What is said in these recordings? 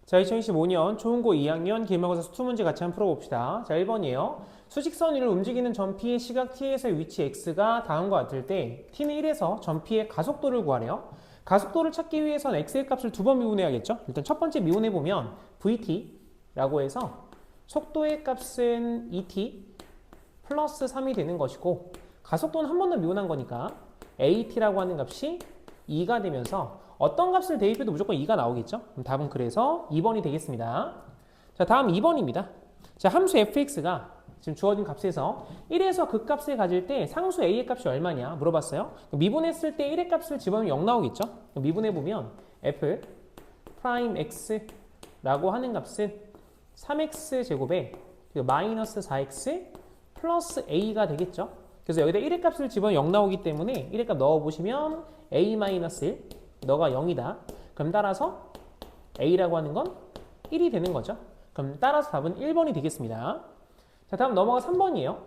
자, 2025년 초중고 2학년 기말고사 수투문제 같이 한번 풀어봅시다. 자, 1번이에요. 수직선 위를 움직이는 점 P의 시각 T에서의 위치 X가 다음과 같을 때 T는 1에서 점 P의 가속도를 구하래요. 가속도를 찾기 위해선 X의 값을 두 번 미분해야겠죠. 일단 첫 번째 미분해보면 VT라고 해서 속도의 값은 2T 플러스 3이 되는 것이고 가속도는 한 번 더 미분한 거니까 AT라고 하는 값이 2가 되면서 어떤 값을 대입해도 무조건 2가 나오겠죠? 그럼 답은 그래서 2번이 되겠습니다. 자, 다음 2번입니다. 자, 함수 fx가 지금 주어진 값에서 1에서 그 값을 가질 때 상수 a의 값이 얼마냐 물어봤어요. 미분했을 때 1의 값을 집어넣으면 0 나오겠죠? 미분해보면 f 프라임 x라고 하는 값은 3x 제곱에 마이너스 4x 플러스 a가 되겠죠? 그래서 여기다 1의 값을 집어넣으면 0 나오기 때문에 1의 값 넣어보시면 a 마이너스 1 너가 0이다. 그럼 따라서 A라고 하는 건 1이 되는 거죠. 그럼 따라서 답은 1번이 되겠습니다. 자, 다음 넘어가 3번이에요.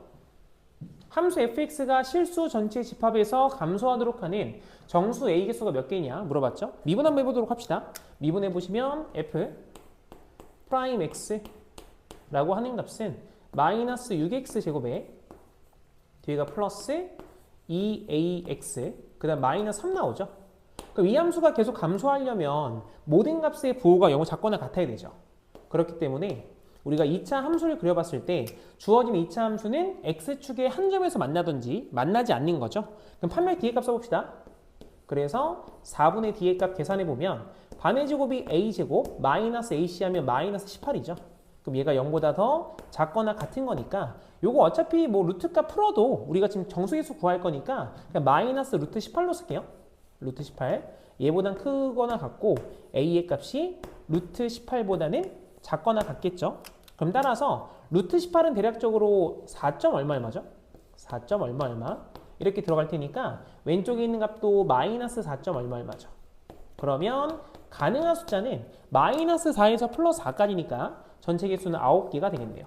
함수 fx가 실수 전체 집합에서 감소하도록 하는 정수 a 개수가 몇 개냐 물어봤죠. 미분 한번 해보도록 합시다. 미분해보시면 f 프라임 x라고 하는 값은 마이너스 6x 제곱에 뒤에가 플러스 2ax 그 다음 마이너스 3 나오죠. 그럼 이 함수가 계속 감소하려면 모든 값의 부호가 0을 작거나 같아야 되죠. 그렇기 때문에 우리가 2차 함수를 그려봤을 때 주어진 2차 함수는 x축의 한 점에서 만나든지 만나지 않는 거죠. 그럼 판별 뒤에 값 써봅시다. 그래서 4분의 뒤에 값 계산해보면 반의 제곱이 a제곱 마이너스 ac 하면 마이너스 18이죠. 그럼 얘가 0보다 더 작거나 같은 거니까 요거 어차피 뭐 루트 값 풀어도 우리가 지금 정수계수 구할 거니까 그냥 마이너스 루트 18로 쓸게요. 루트 18 얘보단 크거나 같고 a의 값이 루트 18보다는 작거나 같겠죠. 그럼 따라서 루트 18은 대략적으로 4점 얼마 얼마죠? 4점 얼마 얼마 이렇게 들어갈 테니까 왼쪽에 있는 값도 마이너스 4점 얼마 얼마죠. 그러면 가능한 숫자는 마이너스 4에서 플러스 4까지니까 전체 개수는 9개가 되겠네요.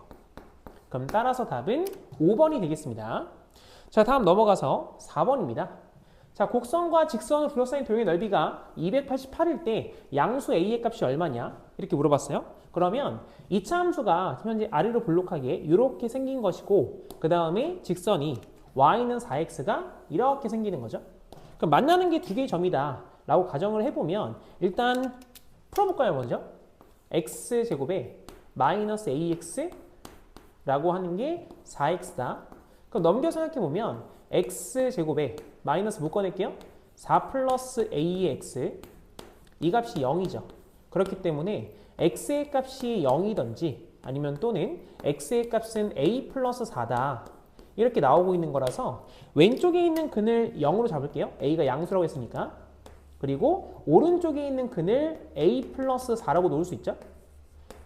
그럼 따라서 답은 5번이 되겠습니다. 자, 다음 넘어가서 4번입니다. 자, 곡선과 직선을 둘러싸인 도형의 넓이가 288일 때 양수 a의 값이 얼마냐? 이렇게 물어봤어요. 그러면 2차 함수가 현재 아래로 볼록하게 이렇게 생긴 것이고 그 다음에 직선이 y는 4x가 이렇게 생기는 거죠. 그럼 만나는 게 두 개의 점이다 라고 가정을 해보면 일단 풀어볼까요 먼저? x제곱에 마이너스 ax 라고 하는 게 4x다. 그럼 넘겨 생각해보면 x제곱에 마이너스 묶어낼게요. 4 플러스 ax 이 값이 0이죠. 그렇기 때문에 x의 값이 0이든지 아니면 또는 x의 값은 a 플러스 4다. 이렇게 나오고 있는 거라서 왼쪽에 있는 근을 0으로 잡을게요. a가 양수라고 했으니까. 그리고 오른쪽에 있는 근을 a 플러스 4라고 놓을 수 있죠.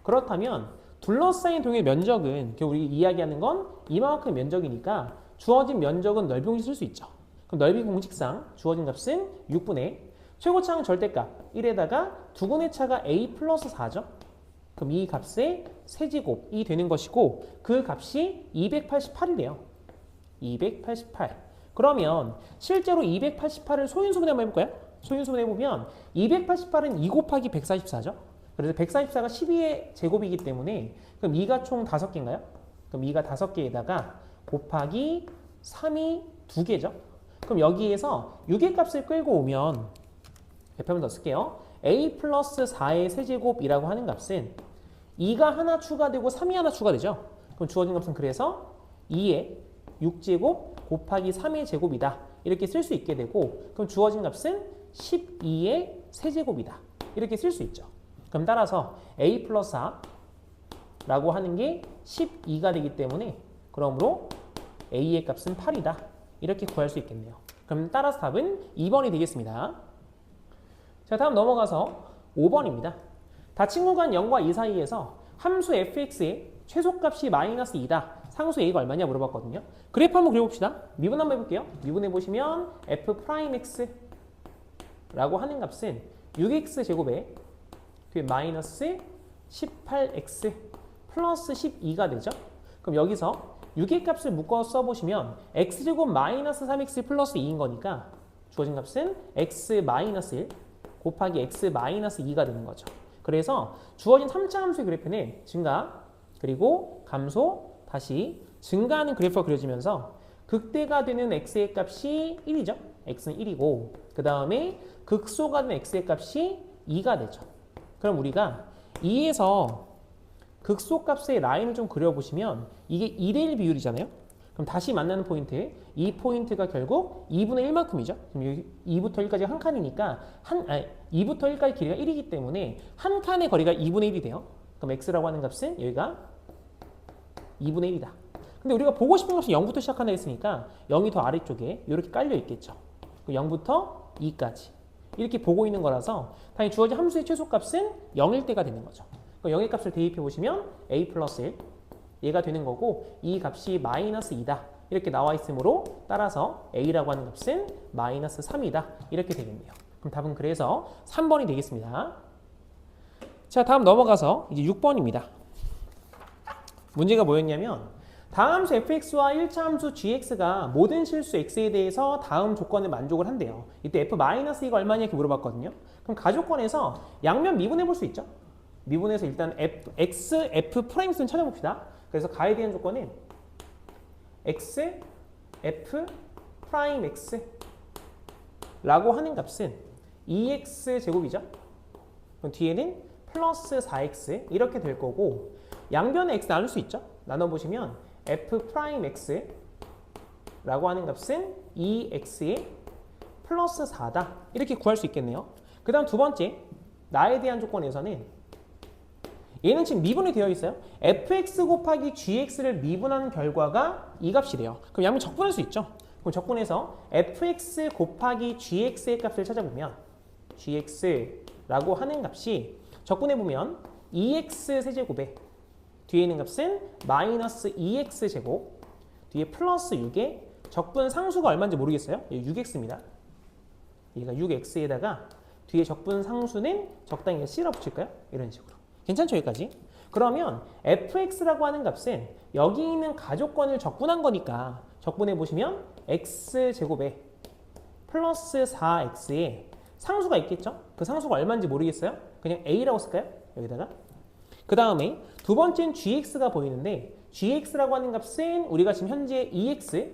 그렇다면 둘러싸인 도형의 면적은 우리 이야기하는 건 이만큼 면적이니까 주어진 면적은 넓이 공식 쓸 수 있죠. 그럼 넓이 공식상 주어진 값은 6분의 최고차항 절대값 1에다가 두근의 차가 a 플러스 4죠. 그럼 이 값의 세제곱이 되는 것이고 그 값이 288이래요. 288. 그러면 실제로 288을 소인수분해 한번 해볼까요? 소인수분해 보면 288은 2 곱하기 144죠. 그래서 144가 12의 제곱이기 때문에 그럼 2가 총 5개인가요? 그럼 2가 5개에다가 곱하기 3이 2개죠. 그럼 여기에서 6의 값을 끌고 오면 옆에 한번 더 쓸게요. a 플러스 4의 세제곱이라고 하는 값은 2가 하나 추가되고 3이 하나 추가되죠. 그럼 주어진 값은 그래서 2의 6제곱 곱하기 3의 제곱이다. 이렇게 쓸 수 있게 되고 그럼 주어진 값은 12의 세제곱이다. 이렇게 쓸 수 있죠. 그럼 따라서 a 플러스 4라고 하는 게 12가 되기 때문에 그러므로 a의 값은 8이다. 이렇게 구할 수 있겠네요. 그럼 따라서 답은 2번이 되겠습니다. 자, 다음 넘어가서 5번입니다. 닫힌 공간 0과 2 사이에서 함수 fx의 최소값이 마이너스 2다. 상수 a가 얼마냐 물어봤거든요. 그래프 한번 그려봅시다. 미분 한번 해볼게요. 미분해보시면 f 프라임 x라고 하는 값은 6x 제곱에 뒤에 마이너스 18x 플러스 12가 되죠. 그럼 여기서 6의 값을 묶어 써보시면 x제곱 마이너스 3x 플러스 2인 거니까 주어진 값은 x 마이너스 1 곱하기 x 마이너스 2가 되는 거죠. 그래서 주어진 3차 함수의 그래프는 증가, 그리고 감소, 다시 증가하는 그래프가 그려지면서 극대가 되는 x의 값이 1이죠. x는 1이고 그 다음에 극소가 되는 x의 값이 2가 되죠. 그럼 우리가 2에서 극소값의 라인을 좀 그려보시면 이게 2대1 비율이잖아요. 그럼 다시 만나는 포인트, 이 포인트가 결국 2분의 1만큼이죠. 그럼 여기 2부터 1까지 한 칸이니까 2부터 1까지 길이가 1이기 때문에 한 칸의 거리가 2분의 1이 돼요. 그럼 x라고 하는 값은 여기가 2분의 1이다. 근데 우리가 보고 싶은 것은 0부터 시작한다 했으니까 0이 더 아래쪽에 이렇게 깔려 있겠죠. 0부터 2까지 이렇게 보고 있는 거라서 당연히 주어진 함수의 최소값은 0일 때가 되는 거죠. 0의 값을 대입해 보시면 a 플러스 1 얘가 되는 거고 이 값이 마이너스 2다 이렇게 나와 있으므로 따라서 a라고 하는 값은 마이너스 3이다 이렇게 되겠네요. 그럼 답은 그래서 3번이 되겠습니다. 자, 다음 넘어가서 이제 6번입니다. 문제가 뭐였냐면 다음 함수 fx와 1차 함수 gx가 모든 실수 x에 대해서 다음 조건에 만족을 한대요. 이때 f-2가 얼마냐 이렇게 물어봤거든요. 그럼 가조건에서 양면 미분해 볼 수 있죠. 미분해서 일단 x, f''는 찾아봅시다. 그래서 가에 대한 조건은 x, f'(x) 라고 하는 값은 2x 제곱이죠. 그럼 뒤에는 플러스 4x 이렇게 될 거고 양변에 x 나눌 수 있죠. 나눠보시면 f'(x) 라고 하는 값은 2x의 플러스 4다 이렇게 구할 수 있겠네요. 그 다음 두 번째 나에 대한 조건에서는 얘는 지금 미분이 되어 있어요. fx 곱하기 gx를 미분한 결과가 이 값이래요. 그럼 양면 적분할 수 있죠. 그럼 적분해서 fx 곱하기 gx의 값을 찾아보면 gx라고 하는 값이 적분해보면 2x 세제곱에 뒤에 있는 값은 마이너스 2x 제곱 뒤에 플러스 6에 적분 상수가 얼마인지 모르겠어요. 6x입니다. 얘가 6x에다가 뒤에 적분 상수는 적당히 c라 붙일까요? 이런 식으로. 괜찮죠? 여기까지? 그러면 fx라고 하는 값은 여기 있는 가조건을 적분한 거니까 적분해 보시면 x제곱에 플러스 4x에 상수가 있겠죠? 그 상수가 얼마인지 모르겠어요? 그냥 a라고 쓸까요? 여기다가 그 다음에 두 번째는 gx가 보이는데 gx라고 하는 값은 우리가 지금 현재 2x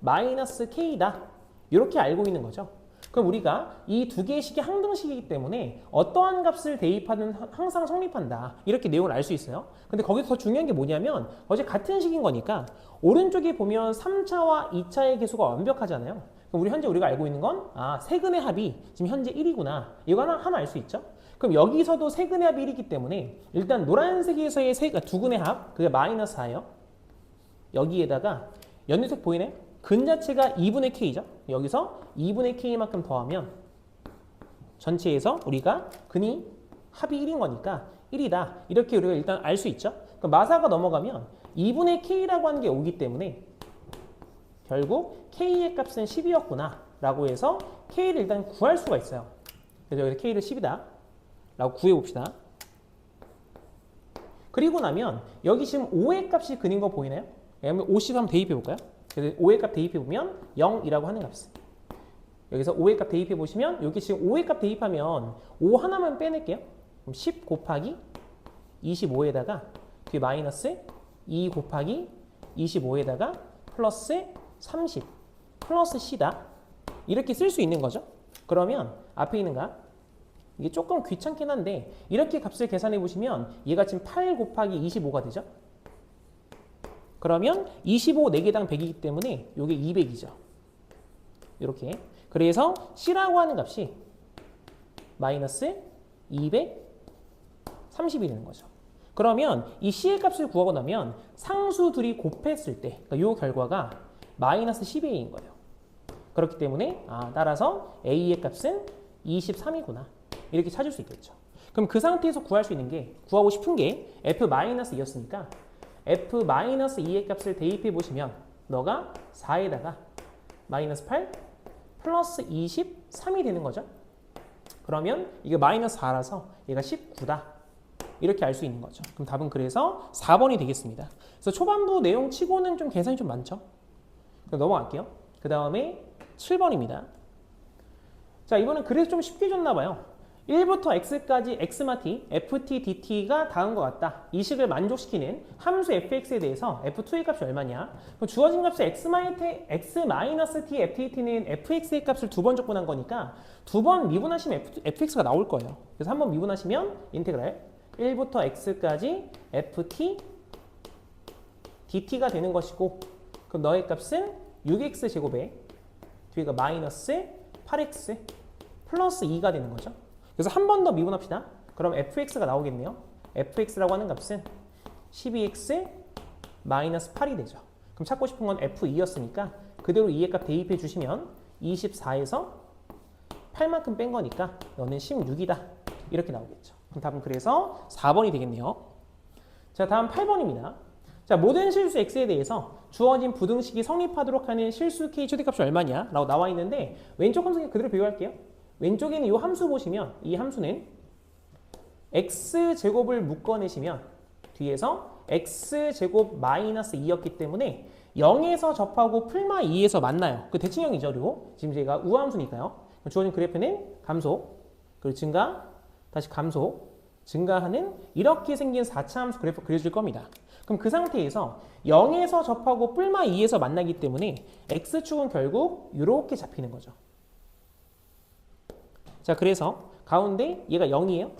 마이너스 k다 이렇게 알고 있는 거죠. 그럼 우리가 이 두 개의 식이 항등식이기 때문에 어떠한 값을 대입하든 항상 성립한다. 이렇게 내용을 알 수 있어요. 근데 거기서 더 중요한 게 뭐냐면 어제 같은 식인 거니까 오른쪽에 보면 3차와 2차의 계수가 완벽하잖아요. 그럼 우리 현재 우리가 알고 있는 건 세근의 합이 지금 현재 1이구나. 이거 하나 알 수 있죠. 그럼 여기서도 세근의 합이 1이기 때문에 일단 노란색에서의 두 근의 합, 그게 마이너스 4예요. 여기에다가 연두색 보이나요? 근 자체가 2분의 k죠. 여기서 2분의 k만큼 더하면 전체에서 우리가 근이 합이 1인 거니까 1이다. 이렇게 우리가 일단 알 수 있죠. 그럼 마사가 넘어가면 2분의 k라고 하는 게 오기 때문에 결국 k의 값은 10이었구나 라고 해서 k를 일단 구할 수가 있어요. 그래서 여기서 k를 10이다 라고 구해봅시다. 그리고 나면 여기 지금 5의 값이 근인 거 보이나요? 그러면 50 한번 대입해볼까요? 그래서 5의 값 대입해보면 0이라고 하는 값. 여기서 5의 값 대입해보시면 여기 지금 5의 값 대입하면 5 하나만 빼낼게요. 그럼 10 곱하기 25에다가 뒤에 마이너스 2 곱하기 25에다가 플러스 30 플러스 c다. 이렇게 쓸 수 있는 거죠. 그러면 앞에 있는 값 이게 조금 귀찮긴 한데 이렇게 값을 계산해 보시면 얘가 지금 8 곱하기 25가 되죠. 그러면 25 4개당 100이기 때문에 이게 200이죠. 이렇게. 그래서 C라고 하는 값이 마이너스 230이 되는 거죠. 그러면 이 C의 값을 구하고 나면 상수 둘이 곱했을 때 그러니까 이 결과가 마이너스 10a인 거예요. 그렇기 때문에 따라서 A의 값은 23이구나. 이렇게 찾을 수 있겠죠. 그럼 그 상태에서 구할 수 있는 게 구하고 싶은 게 f-2였으니까 f-2의 값을 대입해 보시면 너가 4에다가 마이너스 8 플러스 23이 되는 거죠. 그러면 이게 마이너스 4라서 얘가 19다. 이렇게 알 수 있는 거죠. 그럼 답은 그래서 4번이 되겠습니다. 그래서 초반부 내용 치고는 좀 계산이 좀 많죠. 그럼 넘어갈게요. 그 다음에 7번입니다. 자, 이번엔 그래서 좀 쉽게 줬나 봐요. 1부터 x까지 x마 t, ft, dt가 다음과 같다. 이 식을 만족시키는 함수 fx에 대해서 f2의 값이 얼마냐? 그럼 주어진 값이 x-t, ft는 fx의 값을 두 번 적분한 거니까 두 번 미분하시면 fx가 나올 거예요. 그래서 한 번 미분하시면 인테그랄 1부터 x까지 ft, dt가 되는 것이고 그럼 너의 값은 6x 제곱에 뒤가 마이너스 8x 플러스 2가 되는 거죠. 그래서 한 번 더 미분합시다. 그럼 fx가 나오겠네요. fx라고 하는 값은 12x 마이너스 8이 되죠. 그럼 찾고 싶은 건 f2였으니까 그대로 2의 값 대입해 주시면 24에서 8만큼 뺀 거니까 너는 16이다. 이렇게 나오겠죠. 그럼 답은 그래서 4번이 되겠네요. 자, 다음 8번입니다. 자, 모든 실수 x에 대해서 주어진 부등식이 성립하도록 하는 실수 k 최대값이 얼마냐? 라고 나와 있는데 왼쪽 함수 그대로 비교할게요. 왼쪽에는 이 함수 보시면 이 함수는 x제곱을 묶어내시면 뒤에서 x제곱 마이너스 2였기 때문에 0에서 접하고 풀마 2에서 만나요. 그 대칭형이죠. 그리고 지금 제가 우함수니까요. 주어진 그래프는 감소, 그리고 증가, 다시 감소, 증가하는 이렇게 생긴 4차 함수 그래프 그려줄 겁니다. 그럼 그 상태에서 0에서 접하고 뿔마 2에서 만나기 때문에 x축은 결국 이렇게 잡히는 거죠. 자, 그래서 가운데 얘가 0이에요.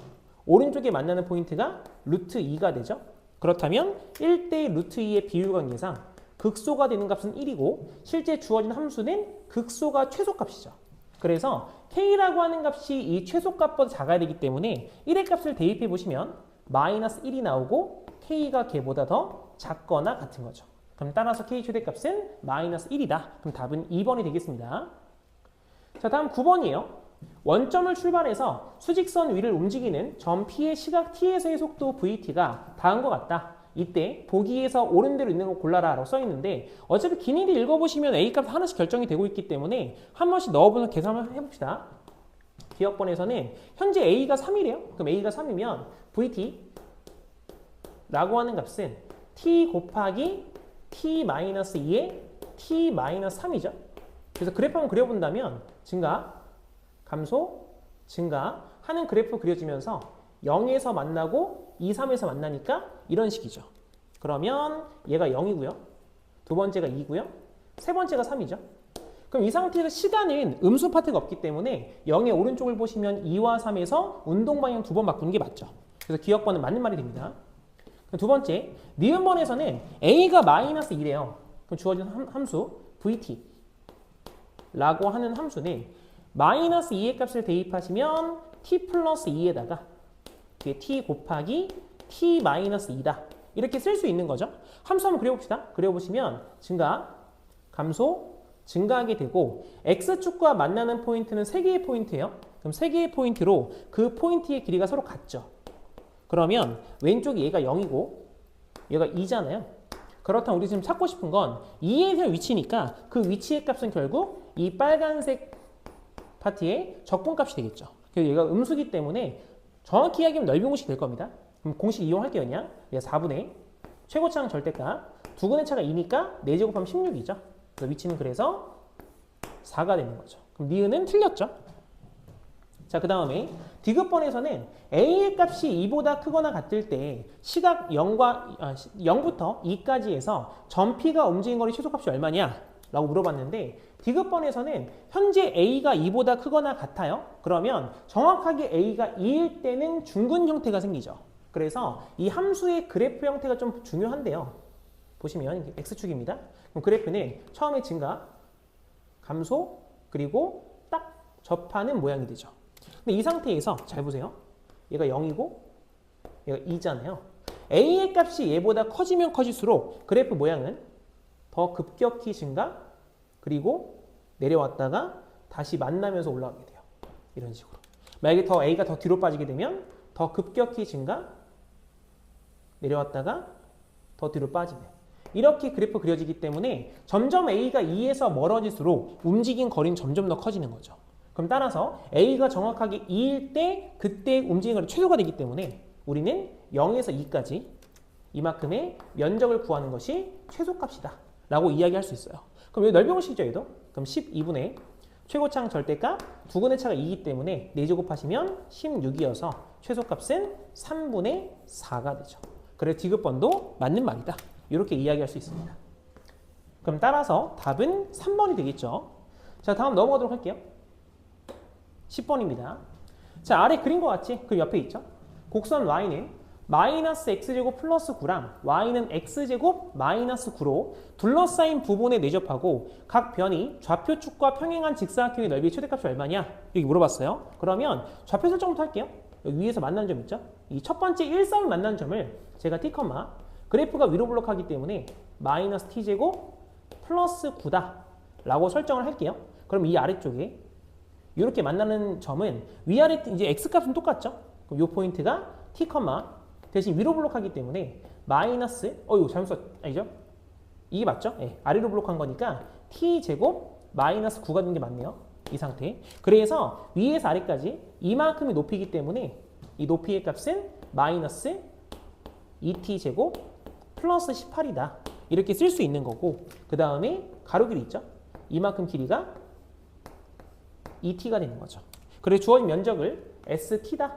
오른쪽에 만나는 포인트가 루트 2가 되죠. 그렇다면 1대 루트 2의 비율관계상 극소가 되는 값은 1이고 실제 주어진 함수는 극소가 최소값이죠. 그래서 k라고 하는 값이 이 최소값보다 작아야 되기 때문에 1의 값을 대입해 보시면 마이너스 1이 나오고 k가 걔보다 더 작거나 같은 거죠. 그럼 따라서 k 최대값은 마이너스 1이다. 그럼 답은 2번이 되겠습니다. 자, 다음 9번이에요. 원점을 출발해서 수직선 위를 움직이는 점 P의 시각 T에서의 속도 VT가 다음과 같다. 이때 보기에서 오른대로 있는 거 골라라 라고 써있는데 어차피 길이를 읽어보시면 A값 하나씩 결정이 되고 있기 때문에 한 번씩 넣어보면 계산을 해봅시다. 기억번에서는 현재 A가 3이래요. 그럼 A가 3이면 VT 라고 하는 값은 T 곱하기 T-2의 T-3이죠. 그래서 그래프 한번 그려본다면 증가, 감소, 증가 하는 그래프 그려지면서 0에서 만나고 2, 3에서 만나니까 이런 식이죠. 그러면 얘가 0이고요. 두 번째가 2고요. 세 번째가 3이죠. 그럼 이 상태에서 시간은 음수 파트가 없기 때문에 0의 오른쪽을 보시면 2와 3에서 운동 방향 두 번 바꾸는 게 맞죠. 그래서 기억번은 맞는 말이 됩니다. 두 번째, 니은번에서는 A가 마이너스 2래요. 그럼 주어진 함수 VT 라고 하는 함수는 마이너스 2의 값을 대입하시면 t 플러스 2에다가 t 곱하기 t 마이너스 2다. 이렇게 쓸 수 있는 거죠. 함수 한번 그려봅시다. 그려보시면 증가, 감소, 증가하게 되고 x축과 만나는 포인트는 3개의 포인트예요. 그럼 3개의 포인트로 그 포인트의 길이가 서로 같죠. 그러면 왼쪽이 얘가 0이고 얘가 2잖아요. 그렇다면 우리 지금 찾고 싶은 건 2에 대한 위치니까 그 위치의 값은 결국 이 빨간색 파트의 적분값이 되겠죠. 그래서 얘가 음수기 때문에 정확히 이야기하면 넓이 공식이 될 겁니다. 그럼 공식 이용할게요. 그냥 얘가 4분의 최고차항 절대값 두근의 차가 2니까 4제곱하면 16이죠. 그래서 위치는 그래서 4가 되는 거죠. 그럼 니은은 틀렸죠. 자, 그 다음에 디귿번에서는 A의 값이 2보다 크거나 같을 때 시각 0부터 2까지 해서 점 P가 움직인 거리 최소값이 얼마냐? 라고 물어봤는데 디귿번에서는 현재 A가 2보다 크거나 같아요. 그러면 정확하게 A가 2일 때는 중근 형태가 생기죠. 그래서 이 함수의 그래프 형태가 좀 중요한데요. 보시면 X축입니다. 그럼 그래프는 처음에 증가, 감소, 그리고 딱 접하는 모양이 되죠. 근데 이 상태에서 잘 보세요. 얘가 0이고 얘가 2잖아요. A의 값이 얘보다 커지면 커질수록 그래프 모양은 더 급격히 증가 그리고 내려왔다가 다시 만나면서 올라가게 돼요. 이런 식으로. 만약에 더 A가 더 뒤로 빠지게 되면 더 급격히 증가 내려왔다가 더 뒤로 빠지네. 이렇게 그래프 그려지기 때문에 점점 A가 2에서 멀어질수록 움직인 거리는 점점 더 커지는 거죠. 그럼 따라서 A가 정확하게 2일 때 그때 움직인 거리 최소가 되기 때문에 우리는 0에서 2까지 이만큼의 면적을 구하는 것이 최소값이다 라고 이야기할 수 있어요. 그럼 여기 넓이 공식이죠. 얘도? 그럼 12분의 최고차항 절대값 두근의 차가 2이기 때문에 4제 곱하시면 16이어서 최소값은 3분의 4가 되죠. 그래서 디귿번도 맞는 말이다. 이렇게 이야기할 수 있습니다. 그럼 따라서 답은 3번이 되겠죠. 자, 다음 넘어가도록 할게요. 10번입니다. 자, 아래 그린 것 같지? 그 옆에 있죠? 곡선 y는 마이너스 x제곱 플러스 9랑 y는 x제곱 마이너스 9로 둘러싸인 부분에 내접하고 각 변이 좌표축과 평행한 직사각형의 넓이의 최대값이 얼마냐? 이렇게 물어봤어요. 그러면 좌표 설정부터 할게요. 여기 위에서 만나는 점 있죠? 이 첫 번째 1,3을 만나는 점을 제가 t, 그래프가 위로 블록하기 때문에 마이너스 t제곱 플러스 9다 라고 설정을 할게요. 그럼 이 아래쪽에 이렇게 만나는 점은 위아래 이제 x값은 똑같죠? 그럼 이 포인트가 t, 대신 위로 블록하기 때문에 마이너스 이거 잘못 썼 아니죠? 이게 맞죠? 네, 아래로 블록한 거니까 t제곱 마이너스 9가 된 게 맞네요. 이 상태. 그래서 위에서 아래까지 이만큼의 높이기 때문에 이 높이의 값은 마이너스 2t제곱 플러스 18이다. 이렇게 쓸 수 있는 거고 그 다음에 가로 길이 있죠? 이만큼 길이가 2t가 되는 거죠. 그래서 주어진 면적을 st다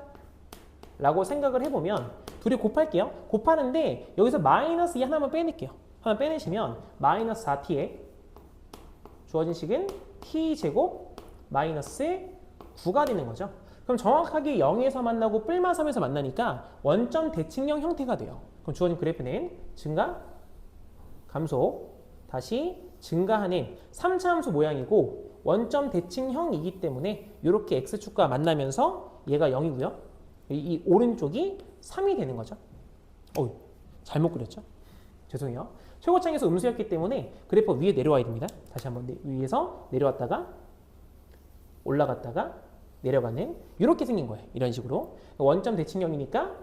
라고 생각을 해보면 둘이 곱할게요. 곱하는데 여기서 마이너스 2 하나만 빼낼게요. 하나 빼내시면 마이너스 4t에 주어진 식은 t제곱 마이너스 9가 되는 거죠. 그럼 정확하게 0에서 만나고 뿔마 3에서 만나니까 원점 대칭형 형태가 돼요. 그럼 주어진 그래프는 증가, 감소, 다시 증가하는 3차 함수 모양이고 원점 대칭형이기 때문에 이렇게 x축과 만나면서 얘가 0이고요. 이 오른쪽이 3이 되는 거죠. 잘못 그렸죠? 죄송해요. 최고창에서 음수였기 때문에 그래프 위에 내려와야 됩니다. 다시 한번 위에서 내려왔다가 올라갔다가 내려가는 이렇게 생긴 거예요. 이런 식으로. 원점 대칭형이니까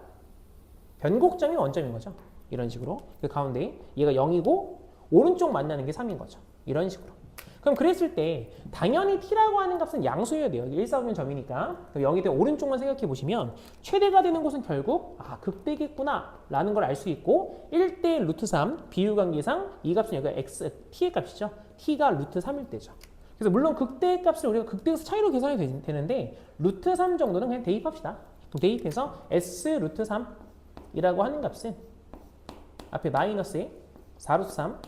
변곡점이 원점인 거죠. 이런 식으로. 그 가운데 얘가 0이고 오른쪽 만나는 게 3인 거죠. 이런 식으로. 그럼 그랬을 때 당연히 t라고 하는 값은 양수여야 돼요. 1,4면 점이니까. 0이 되면 오른쪽만 생각해 보시면 최대가 되는 곳은 결국 극대겠구나 라는 걸 알 수 있고 1대 루트 3 비율관계상 이 값은 여기가 t의 값이죠. t가 루트 3일 때죠. 그래서 물론 극대의 값을 우리가 극대에서 차이로 계산이 되는데 루트 3 정도는 그냥 대입합시다. 그럼 대입해서 s 루트 3이라고 하는 값은 앞에 마이너스에 4 루트 3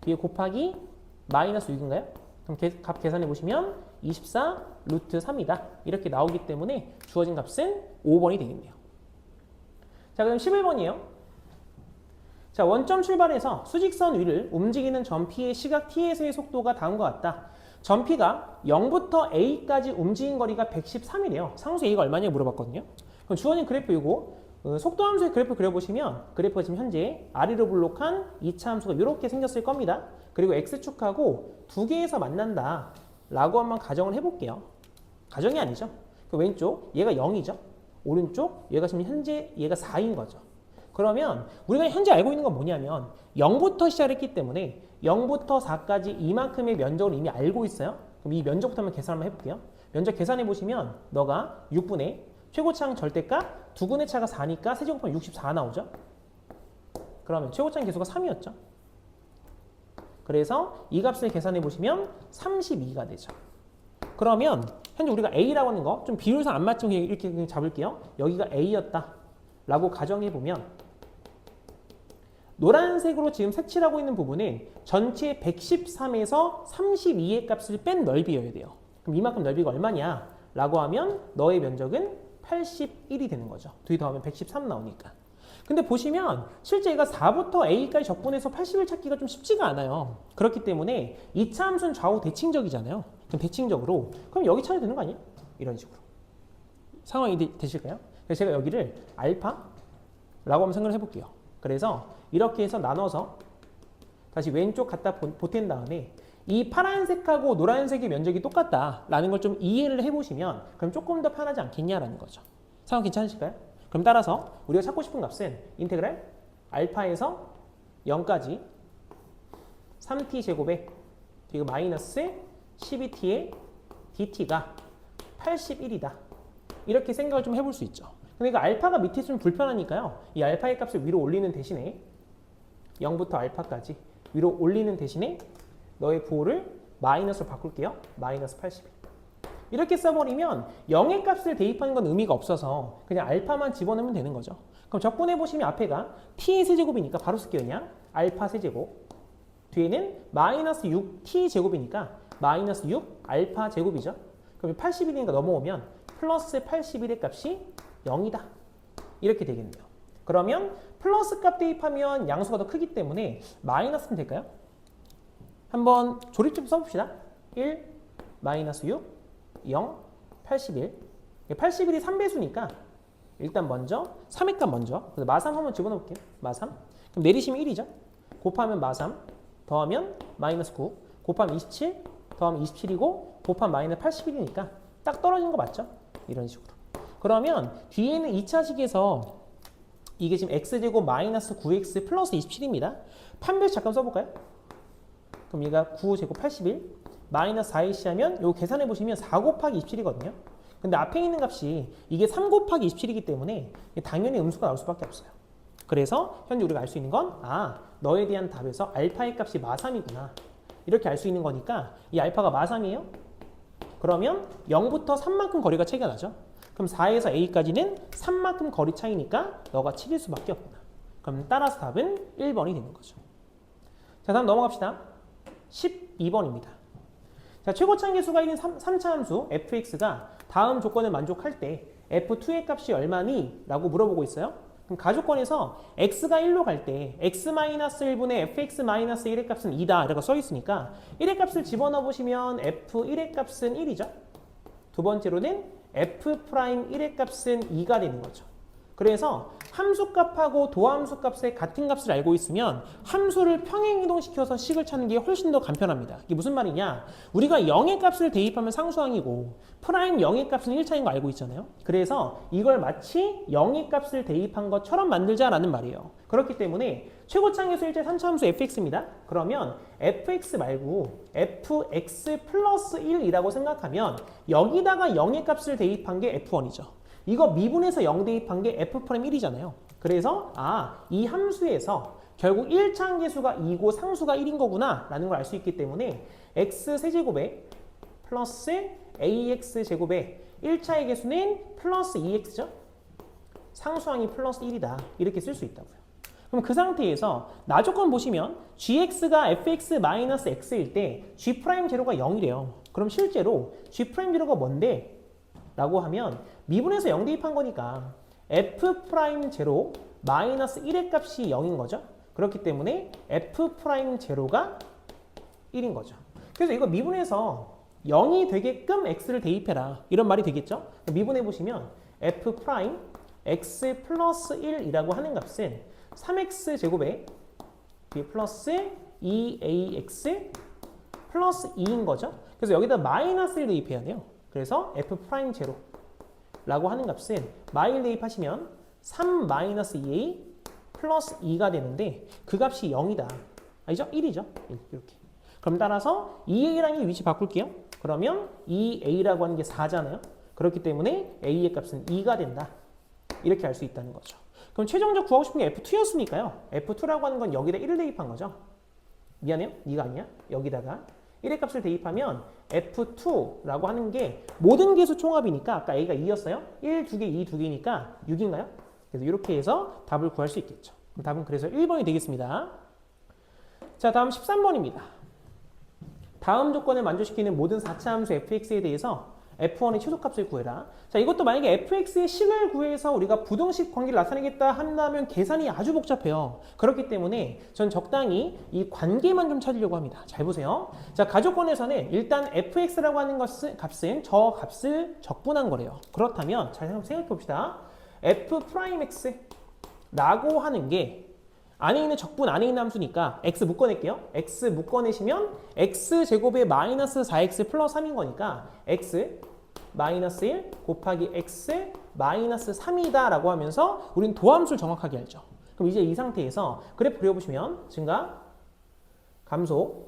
뒤에 곱하기 마이너스 6인가요? 그럼 값 계산해 보시면 24 루트 3이다. 이렇게 나오기 때문에 주어진 값은 5번이 되겠네요. 자, 그럼 11번이에요. 자, 원점 출발해서 수직선 위를 움직이는 점 P의 시각 T에서의 속도가 다음과 같다. 점 P가 0부터 A까지 움직인 거리가 113이래요. 상수 A가 얼마냐고 물어봤거든요. 그럼 주어진 그래프 이거 속도 함수의 그래프 그려보시면 그래프가 지금 현재 아래로 블록한 2차 함수가 이렇게 생겼을 겁니다. 그리고 X축하고 두 개에서 만난다 라고 한번 가정을 해볼게요. 가정이 아니죠. 그 왼쪽 얘가 0이죠. 오른쪽 얘가 지금 현재 얘가 4인 거죠. 그러면 우리가 현재 알고 있는 건 뭐냐면 0부터 시작했기 때문에 0부터 4까지 이만큼의 면적을 이미 알고 있어요. 그럼 이 면적부터 한번 계산 한번 해볼게요. 면적 계산해 보시면 너가 6분의 최고차항 절대값 두근의 차가 4니까 세제곱하면 64 나오죠. 그러면 최고차항 계수가 3이었죠. 그래서 이 값을 계산해 보시면 32가 되죠. 그러면 현재 우리가 A라고 하는 거 좀 비율상 안 맞지만 이렇게 그냥 잡을게요. 여기가 A였다 라고 가정해 보면 노란색으로 지금 색칠하고 있는 부분은 전체 113에서 32의 값을 뺀 넓이여야 돼요. 그럼 이만큼 넓이가 얼마냐 라고 하면 너의 면적은 81이 되는 거죠. 둘이 더하면 113 나오니까. 근데 보시면 실제 얘가 4부터 A까지 적분해서 80을 찾기가 좀 쉽지가 않아요. 그렇기 때문에 2차 함수는 좌우 대칭적이잖아요. 그럼 대칭적으로 그럼 여기 찾아야 되는 거 아니에요? 이런 식으로. 상황이 되실까요? 그래서 제가 여기를 알파라고 한번 생각을 해볼게요. 그래서 이렇게 해서 나눠서 다시 왼쪽 갖다 보탠 다음에 이 파란색하고 노란색의 면적이 똑같다라는 걸 좀 이해를 해보시면 그럼 조금 더 편하지 않겠냐라는 거죠. 상황 괜찮으실까요? 그럼 따라서 우리가 찾고 싶은 값은 인테그랄 알파에서 0까지 3t 제곱에 그리고 마이너스 12t의 dt가 81이다. 이렇게 생각을 좀 해볼 수 있죠. 근데 이거 알파가 밑에 좀 불편하니까요. 이 알파의 값을 위로 올리는 대신에 0부터 알파까지 위로 올리는 대신에 너의 부호를 마이너스로 바꿀게요. 마이너스 81. 이렇게 써버리면 0의 값을 대입하는 건 의미가 없어서 그냥 알파만 집어넣으면 되는 거죠. 그럼 적분해보시면 앞에가 t의 세제곱이니까 바로 쓸게요. 그냥 알파 세제곱. 뒤에는 마이너스 6t 제곱이니까 마이너스 6 알파 제곱이죠. 그럼 81이니까 넘어오면 플러스 81의 값이 0이다. 이렇게 되겠네요. 그러면 플러스 값 대입하면 양수가 더 크기 때문에 마이너스는 될까요? 한번 조립 좀 써봅시다. 1, 마이너스 6, 0, 81. 81이 3배수니까 일단 먼저 3의 값 먼저. 그래서 마3 한번 집어넣을게요. 마3. 그럼 내리시면 1이죠. 곱하면 마3. 더하면 마이너스 9. 곱하면 27. 더하면 27이고 곱하면 마이너스 81이니까 딱 떨어진 거 맞죠? 이런 식으로. 그러면 뒤에는 2차식에서 이게 지금 x제곱 마이너스 9x 플러스 27입니다. 판별식 잠깐 써볼까요? 그럼 얘가 9제곱 81 마이너스 4ac 하면 이거 계산해 보시면 4 곱하기 27이거든요. 근데 앞에 있는 값이 이게 3 곱하기 27이기 때문에 당연히 음수가 나올 수밖에 없어요. 그래서 현재 우리가 알 수 있는 건 너에 대한 답에서 알파의 값이 마3이구나. 이렇게 알 수 있는 거니까 이 알파가 마3이에요? 그러면 0부터 3만큼 거리가 차이가 나죠. 그럼 4에서 a까지는 3만큼 거리 차이니까 너가 7일 수밖에 없구나. 그럼 따라서 답은 1번이 되는 거죠. 자, 다음 넘어갑시다. 12번입니다. 자, 최고차항계수가 있는 3차 함수 fx가 다음 조건을 만족할 때 f2의 값이 얼마니? 라고 물어보고 있어요. 그럼 가조건에서 x가 1로 갈 때 x-1분의 fx-1의 값은 2다 이라고 써 있으니까 1의 값을 집어넣어 보시면 f1의 값은 1이죠. 두 번째로는 f'1의 값은 2가 되는 거죠. 그래서 함수값하고 도함수값의 같은 값을 알고 있으면 함수를 평행이동시켜서 식을 찾는 게 훨씬 더 간편합니다. 이게 무슨 말이냐? 우리가 0의 값을 대입하면 상수항이고 프라임 0의 값은 1차인 거 알고 있잖아요. 그래서 이걸 마치 0의 값을 대입한 것처럼 만들자라는 말이에요. 그렇기 때문에 최고차항계수 일제 3차 함수 fx입니다. 그러면 fx 말고 fx 플러스 1이라고 생각하면 여기다가 0의 값을 대입한 게 f1이죠. 이거 미분해서 0 대입한 게 f'1이잖아요. 그래서 이 함수에서 결국 1차 항계수가 2고 상수가 1인 거구나 라는 걸 알 수 있기 때문에 x세제곱에 플러스 ax제곱에 1차의 계수는 플러스 2x죠. 상수항이 플러스 1이다. 이렇게 쓸 수 있다고요. 그럼 그 상태에서 나조건 보시면 gx가 fx-x일 때 g'0가 0이래요. 그럼 실제로 g'0가 뭔데? 라고 하면 미분해서 0 대입한 거니까 f'0 마이너스 1의 값이 0인 거죠. 그렇기 때문에 f'0가 1인 거죠. 그래서 이거 미분해서 0이 되게끔 x를 대입해라. 이런 말이 되겠죠. 미분해 보시면 f' x 플러스 1이라고 하는 값은 3x 제곱에 플러스 2ax 플러스 2인 거죠. 그래서 여기다 마이너스를 대입해야 돼요. 그래서 f'0 라고 하는 값은 마일 대입하시면 3-2a 플러스 2가 되는데 그 값이 0이다. 아니죠? 1이죠? 이렇게. 그럼 따라서 2a랑 1 위치 바꿀게요. 그러면 2a라고 하는 게 4잖아요. 그렇기 때문에 a의 값은 2가 된다. 이렇게 알 수 있다는 거죠. 그럼 최종적 구하고 싶은 게 f2였으니까요. f2라고 하는 건 여기다 1을 대입한 거죠. 미안해요. 네가 아니야. 여기다가 1의 값을 대입하면 f2라고 하는 게 모든 개수 총합이니까 아까 a가 2였어요. 1, 2개, 2, 2개니까 6인가요? 그래서 이렇게 해서 답을 구할 수 있겠죠. 그럼 답은 그래서 1번이 되겠습니다. 자, 다음 13번입니다. 다음 조건을 만족시키는 모든 4차 함수 fx에 대해서 f1의 최소값을 구해라. 자, 이것도 만약에 fx의 식을 구해서 우리가 부등식 관계를 나타내겠다 한다면 계산이 아주 복잡해요. 그렇기 때문에 전 적당히 이 관계만 좀 찾으려고 합니다. 잘 보세요. 자, 가조건에서는 일단 fx라고 하는 값은 저 값을 적분한 거래요. 그렇다면 잘 생각해 봅시다. f'x 라고 하는 게 안에 있는 적분 안에 있는 함수니까 x 묶어낼게요. x 묶어내시면 x제곱에 마이너스 4x 플러스 3인 거니까 x 마이너스 1 곱하기 x 마이너스 3이다 라고 하면서 우리는 도함수를 정확하게 알죠. 그럼 이제 이 상태에서 그래프 그려보시면 증가, 감소,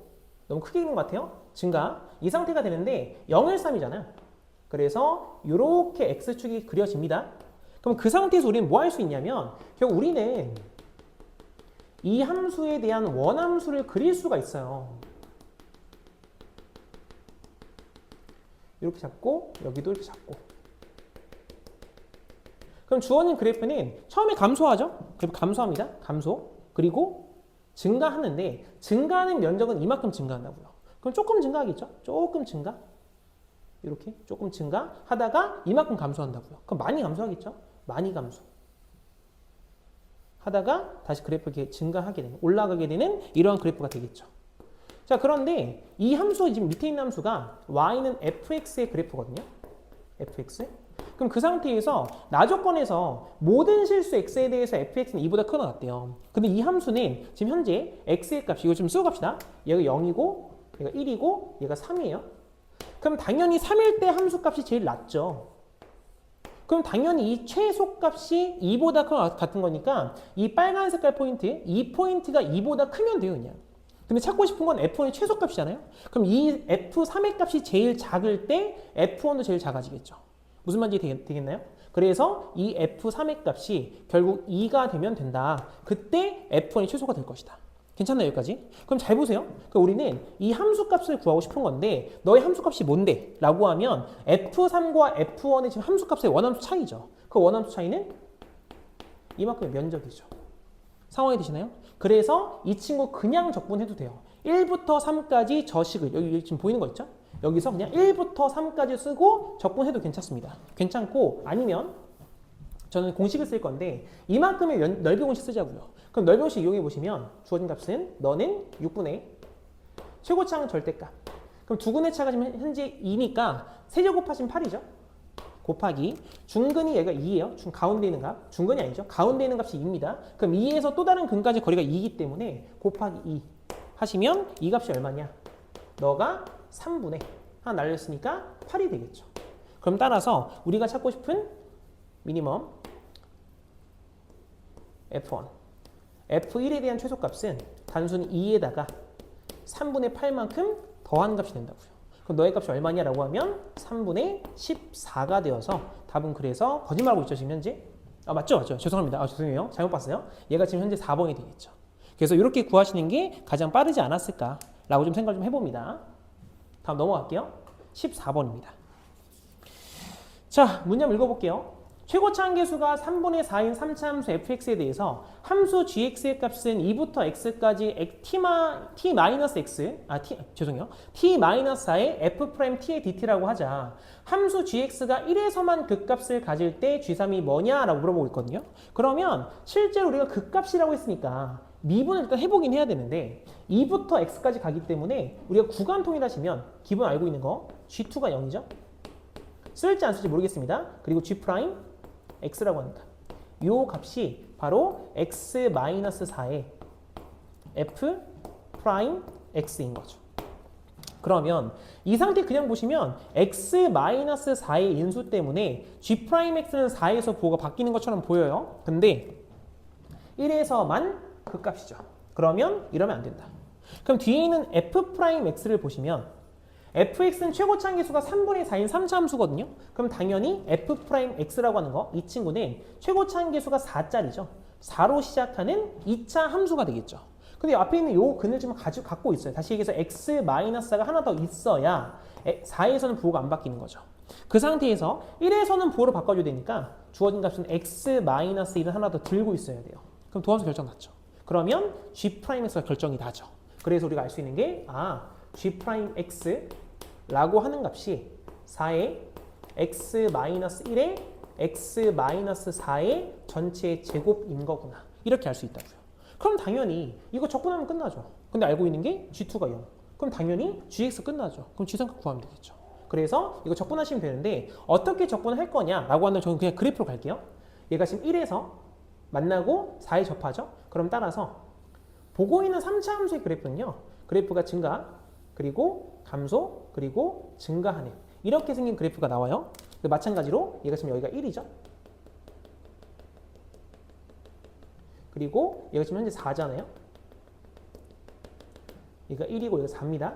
너무 크게 있는 것 같아요. 증가, 이 상태가 되는데 0을 3이잖아요. 그래서 이렇게 x축이 그려집니다. 그럼 그 상태에서 우리는 뭐 할 수 있냐면 결국 우리는 이 함수에 대한 원함수를 그릴 수가 있어요. 이렇게 잡고 여기도 이렇게 잡고. 그럼 주어진 그래프는 처음에 감소하죠? 그래프 감소합니다. 감소. 그리고 증가하는데 증가하는 면적은 이만큼 증가한다고요. 그럼 조금 증가하겠죠? 조금 증가. 이렇게 조금 증가하다가 이만큼 감소한다고요. 그럼 많이 감소하겠죠? 많이 감소. 하다가 다시 그래프 이렇게 증가하게 되는, 올라가게 되는 이러한 그래프가 되겠죠. 자, 그런데 이 함수, 지금 밑에 있는 함수가 y는 fx의 그래프거든요. fx. 그럼 그 상태에서 나 조건에서 모든 실수 x에 대해서 fx는 2보다 크거나 같대요. 근데 이 함수는 지금 현재 x의 값이, 이거 좀 쓰고 갑시다. 얘가 0이고 얘가 1이고 얘가 3이에요. 그럼 당연히 3일 때 함수 값이 제일 낮죠. 그럼 당연히 이 최소값이 2보다 같은 거니까 이 빨간 색깔 포인트, 이 포인트가 2보다 크면 돼요, 그냥. 근데 찾고 싶은 건 F1의 최소값이잖아요. 그럼 이 F3의 값이 제일 작을 때 F1도 제일 작아지겠죠. 무슨 말인지 되겠나요? 그래서 이 F3의 값이 결국 2가 되면 된다. 그때 F1이 최소가 될 것이다. 괜찮나요, 여기까지? 그럼 잘 보세요. 그러니까 우리는 이 함수값을 구하고 싶은 건데 너의 함수값이 뭔데? 라고 하면 F3과 F1의 지금 함수값의 원함수 차이죠. 그 원함수 차이는 이만큼의 면적이죠. 상황이 되시나요? 그래서 이 친구 그냥 적분해도 돼요. 1부터 3까지 저 식을, 여기 지금 보이는 거 있죠? 여기서 그냥 1부터 3까지 쓰고 적분해도 괜찮습니다. 괜찮고, 아니면 저는 공식을 쓸 건데 이만큼의 넓이 공식 쓰자고요. 그럼 넓이 공식 이용해 보시면 주어진 값은 너는 6분의 최고차항 절대값. 그럼 두근의 차가 지금 현재 2니까 세제곱 하시면 8이죠. 곱하기 중근이 얘가 2예요. 가운데 있는 값. 중근이 아니죠. 가운데 있는 값이 2입니다. 그럼 2에서 또 다른 근까지 거리가 2이기 때문에 곱하기 2 하시면 이 값이 얼마냐? 너가 3분의 하나 날렸으니까 8이 되겠죠. 그럼 따라서 우리가 찾고 싶은 미니멈 F1 F1에 대한 최소값은 단순히 2에다가 3분의 8만큼 더한 값이 된다고요. 그럼 너의 값이 얼마냐라고 하면 3분의 14가 되어서 답은 그래서 거짓말하고 있죠, 지금 현재? 맞죠? 죄송합니다. 죄송해요. 잘못 봤어요. 얘가 지금 현재 4번이 되겠죠. 그래서 이렇게 구하시는 게 가장 빠르지 않았을까라고 좀 생각을 좀 해봅니다. 다음 넘어갈게요. 14번입니다. 자, 문제 한번 읽어볼게요. 최고차항계수가 3분의 4인 3차 함수 fx에 대해서 함수 gx의 값은 2부터 x까지 t-4의 f't의 dt라고 하자. 함수 gx가 1에서만 극값을 가질 때 g3이 뭐냐라고 물어보고 있거든요. 그러면 실제로 우리가 극값이라고 했으니까 미분을 일단 해보긴 해야 되는데 2부터 x까지 가기 때문에 우리가 구간 통일하시면 기본 알고 있는 거 g2가 0이죠. 쓸지 안 쓸지 모르겠습니다. 그리고 g' x라고 합니다. 이 값이 바로 x-4의 f' x인 거죠. 그러면 이 상태 그냥 보시면 x-4의 인수 때문에 g'x는 4에서 부호가 바뀌는 것처럼 보여요. 근데 1에서만 그 값이죠. 그러면 이러면 안 된다. 그럼 뒤에 있는 f'x를 보시면 fx는 최고차항계수가 3분의 4인 3차 함수거든요. 그럼 당연히 f'x라고 하는 거, 이 친구는 최고차항계수가 4짜리죠. 4로 시작하는 2차 함수가 되겠죠. 근데 앞에 있는 요 근을 지금 갖고 있어요. 다시 얘기해서 x-4가 하나 더 있어야 4에서는 부호가 안 바뀌는 거죠. 그 상태에서 1에서는 부호를 바꿔줘야 되니까 주어진 값은 x-1을 하나 더 들고 있어야 돼요. 그럼 도함수 결정 났죠. 그러면 g'x가 결정이 나죠. 그래서 우리가 알 수 있는 게 g'x 라고 하는 값이 4의 x-1의 x-4의 전체 제곱인 거구나. 이렇게 알 수 있다고요. 그럼 당연히 이거 적분하면 끝나죠. 근데 알고 있는 게 g2가 0. 그럼 당연히 gx 끝나죠. 그럼 g3값 구하면 되겠죠. 그래서 이거 적분하시면 되는데 어떻게 적분을 할 거냐라고 하면 저는 그냥 그래프로 갈게요. 얘가 지금 1에서 만나고 4에 접하죠. 그럼 따라서 보고 있는 3차 함수의 그래프는요. 그래프가 증가, 그리고 감소, 그리고 증가하는 이렇게 생긴 그래프가 나와요. 마찬가지로 얘가 지금 여기가 1이죠. 그리고 얘가 지금 현재 4잖아요. 얘가 1이고 얘가 4입니다.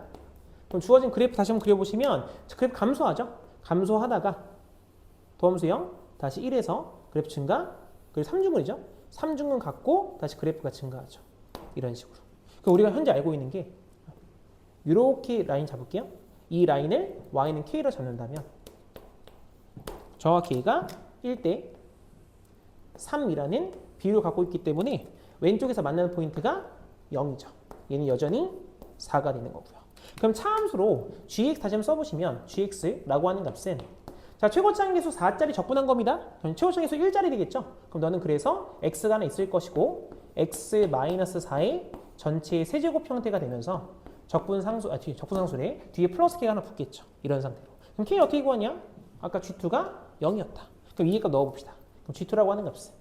그럼 주어진 그래프 다시 한번 그려보시면 그래프 감소하죠. 감소하다가 도함수 0, 다시 1에서 그래프 증가, 그리고 3중근이죠. 3중근 갖고 다시 그래프가 증가하죠. 이런 식으로. 그럼 우리가 현재 알고 있는 게 이렇게 라인 잡을게요. 이 라인을 y는 k로 잡는다면 저와 k가 1대 3이라는 비율을 갖고 있기 때문에 왼쪽에서 만나는 포인트가 0이죠. 얘는 여전히 4가 되는 거고요. 그럼 차함수로 gx 다시 한번 써보시면 gx라고 하는 값은 자 최고차항계수 4짜리 적분한 겁니다. 그럼 최고차항계수 1짜리 되겠죠. 그럼 너는 그래서 x가 하나 있을 것이고 x-4의 전체의 세제곱 형태가 되면서 적분상수, 적분상수래 뒤에 플러스 k가 하나 붙겠죠. 이런 상태로. 그럼 k 어떻게 구하냐? 아까 g2가 0이었다. 그럼 2의 값 넣어봅시다. 그럼 g2라고 하는 값은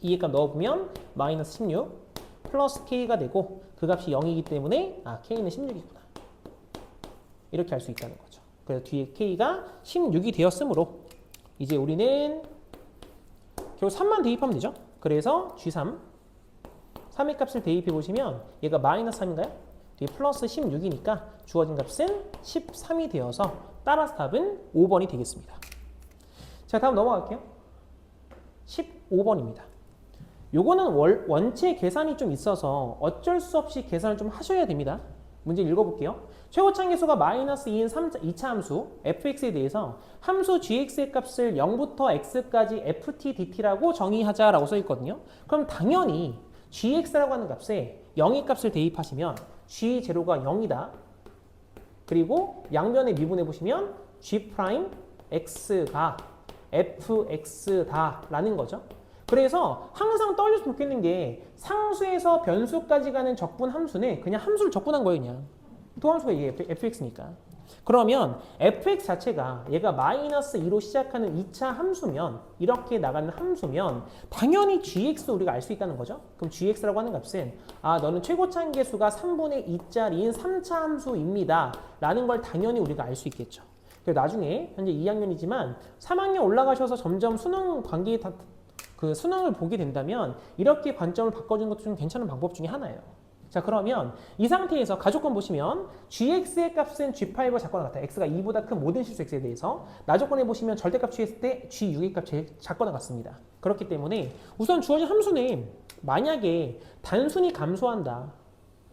2의 값 넣어보면 마이너스 16 플러스 k가 되고 그 값이 0이기 때문에 k는 16이구나. 이렇게 할 수 있다는 거죠. 그래서 뒤에 k가 16이 되었으므로 이제 우리는 결국 3만 대입하면 되죠. 그래서 g3 3의 값을 대입해 보시면 얘가 마이너스 3인가요? 뒤에 플러스 16이니까 주어진 값은 13이 되어서 따라서 답은 5번이 되겠습니다. 자, 다음 넘어갈게요. 15번입니다. 요거는 원체 계산이 좀 있어서 어쩔 수 없이 계산을 좀 하셔야 됩니다. 문제 읽어볼게요. 최고차항계수가 마이너스 2인 2차 함수 fx에 대해서 함수 gx의 값을 0부터 x까지 ft dt라고 정의하자라고 써 있거든요. 그럼 당연히 gx라고 하는 값에 0의 값을 대입하시면 g0가 0이다. 그리고 양면에 미분해 보시면 g'x가 fx다라는 거죠. 그래서 항상 떠올렸으면 좋겠는 게 상수에서 변수까지 가는 적분 함수는 그냥 함수를 적분한 거예요. 그냥 도함수가 이게 fx니까. 그러면 fx 자체가 얘가 마이너스 2로 시작하는 2차 함수면 이렇게 나가는 함수면 당연히 gx도 우리가 알 수 있다는 거죠. 그럼 gx라고 하는 값은 너는 최고차항계수가 3분의 2짜리인 3차 함수입니다 라는 걸 당연히 우리가 알 수 있겠죠. 그리고 나중에 현재 2학년이지만 3학년 올라가셔서 점점 수능 관계에 그 수능을 보게 된다면 이렇게 관점을 바꿔주는 것도 좀 괜찮은 방법 중에 하나예요. 자, 그러면 이 상태에서 가족권 보시면 gx의 값은 g8과 작거나 같아요. x가 2보다 큰 모든 실수 x에 대해서 나조건에 보시면 절대값 취했을 때 g6의 값 제일 작거나 같습니다. 그렇기 때문에 우선 주어진 함수는 만약에 단순히 감소한다.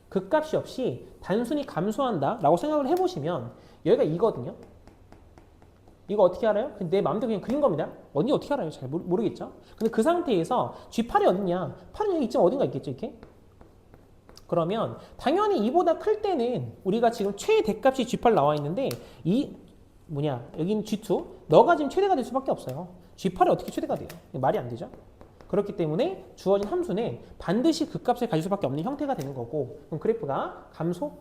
극값이 없이 단순히 감소한다 라고 생각을 해보시면 여기가 2거든요. 이거 어떻게 알아요? 내 마음대로 그냥 그린 겁니다. 언니 어떻게 알아요? 잘 모르겠죠? 근데 그 상태에서 G8이 어딨냐? 8은 여기 이쯤 어딘가 있겠죠, 이렇게? 그러면 당연히 2보다 클 때는 우리가 지금 최대값이 G8 나와 있는데 여기는 G2 너가 지금 최대가 될 수밖에 없어요. G8이 어떻게 최대가 돼요? 말이 안 되죠? 그렇기 때문에 주어진 함수는 반드시 그 값을 가질 수밖에 없는 형태가 되는 거고 그럼 그래프가 감소,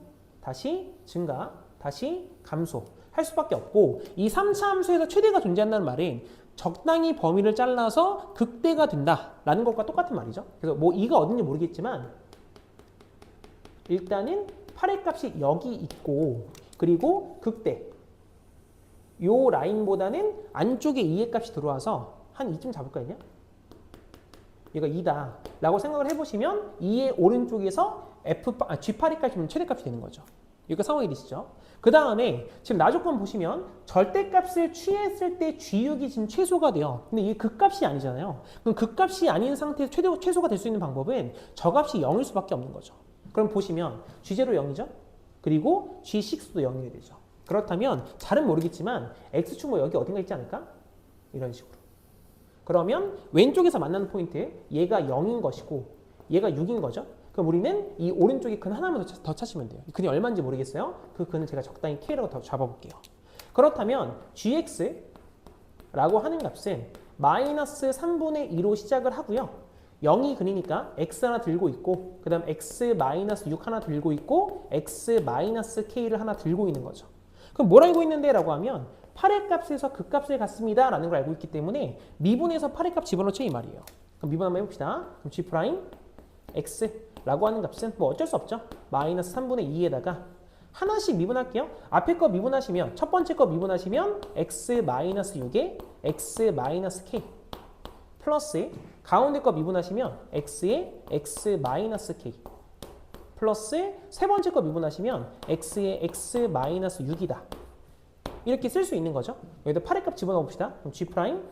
다시 증가, 다시 감소 할 수밖에 없고 이 3차 함수에서 최대가 존재한다는 말은 적당히 범위를 잘라서 극대가 된다라는 것과 똑같은 말이죠. 그래서 뭐 이가 어딘지 모르겠지만 일단은 8의 값이 여기 있고 그리고 극대 요 라인보다는 안쪽에 2의 값이 들어와서 한 2쯤 잡을까요? 얘가 2다 라고 생각을 해보시면 2의 오른쪽에서 G8의 값이면 최대값이 되는 거죠. 이거 상황이 되시죠? 그 다음에 지금 나조건 보시면 절대값을 취했을 때 G6이 지금 최소가 돼요. 근데 이게 극값이 아니잖아요. 그럼 극값이 아닌 상태에서 최소가 될 수 있는 방법은 저값이 0일 수밖에 없는 거죠. 그럼 보시면 G0 0이죠? 그리고 G6도 0이 되죠. 그렇다면 잘은 모르겠지만 X축 뭐 여기 어딘가 있지 않을까? 이런 식으로. 그러면 왼쪽에서 만나는 포인트 얘가 0인 것이고 얘가 6인 거죠. 그럼 우리는 이 오른쪽에 근 하나만 더 찾으면 돼요. 근이 얼마인지 모르겠어요. 그 근은 제가 적당히 K라고 더 잡아볼게요. 그렇다면 GX라고 하는 값은 마이너스 3분의 2로 시작을 하고요. 0이 근이니까 X 하나 들고 있고 그 다음 X 마이너스 6 하나 들고 있고 X 마이너스 K를 하나 들고 있는 거죠. 그럼 뭘 알고 있는데? 라고 하면 8의 값에서 그 값을 갖습니다 라는 걸 알고 있기 때문에 미분에서 8의 값 집어넣자 이 말이에요. 그럼 미분 한번 해봅시다. 그럼 G 프라임 X 라고 하는 값은 뭐 어쩔 수 없죠. 마이너스 3분의 2에다가 하나씩 미분할게요. 앞에 거 미분하시면 첫 번째 거 미분하시면 x 마이너스 6에 x 마이너스 k 플러스 가운데 거 미분하시면 x에 x 마이너스 k 플러스 세 번째 거 미분하시면 x에 x 마이너스 6이다. 이렇게 쓸 수 있는 거죠. 여기다 8의 값 집어넣어 봅시다. 그럼 g 프라임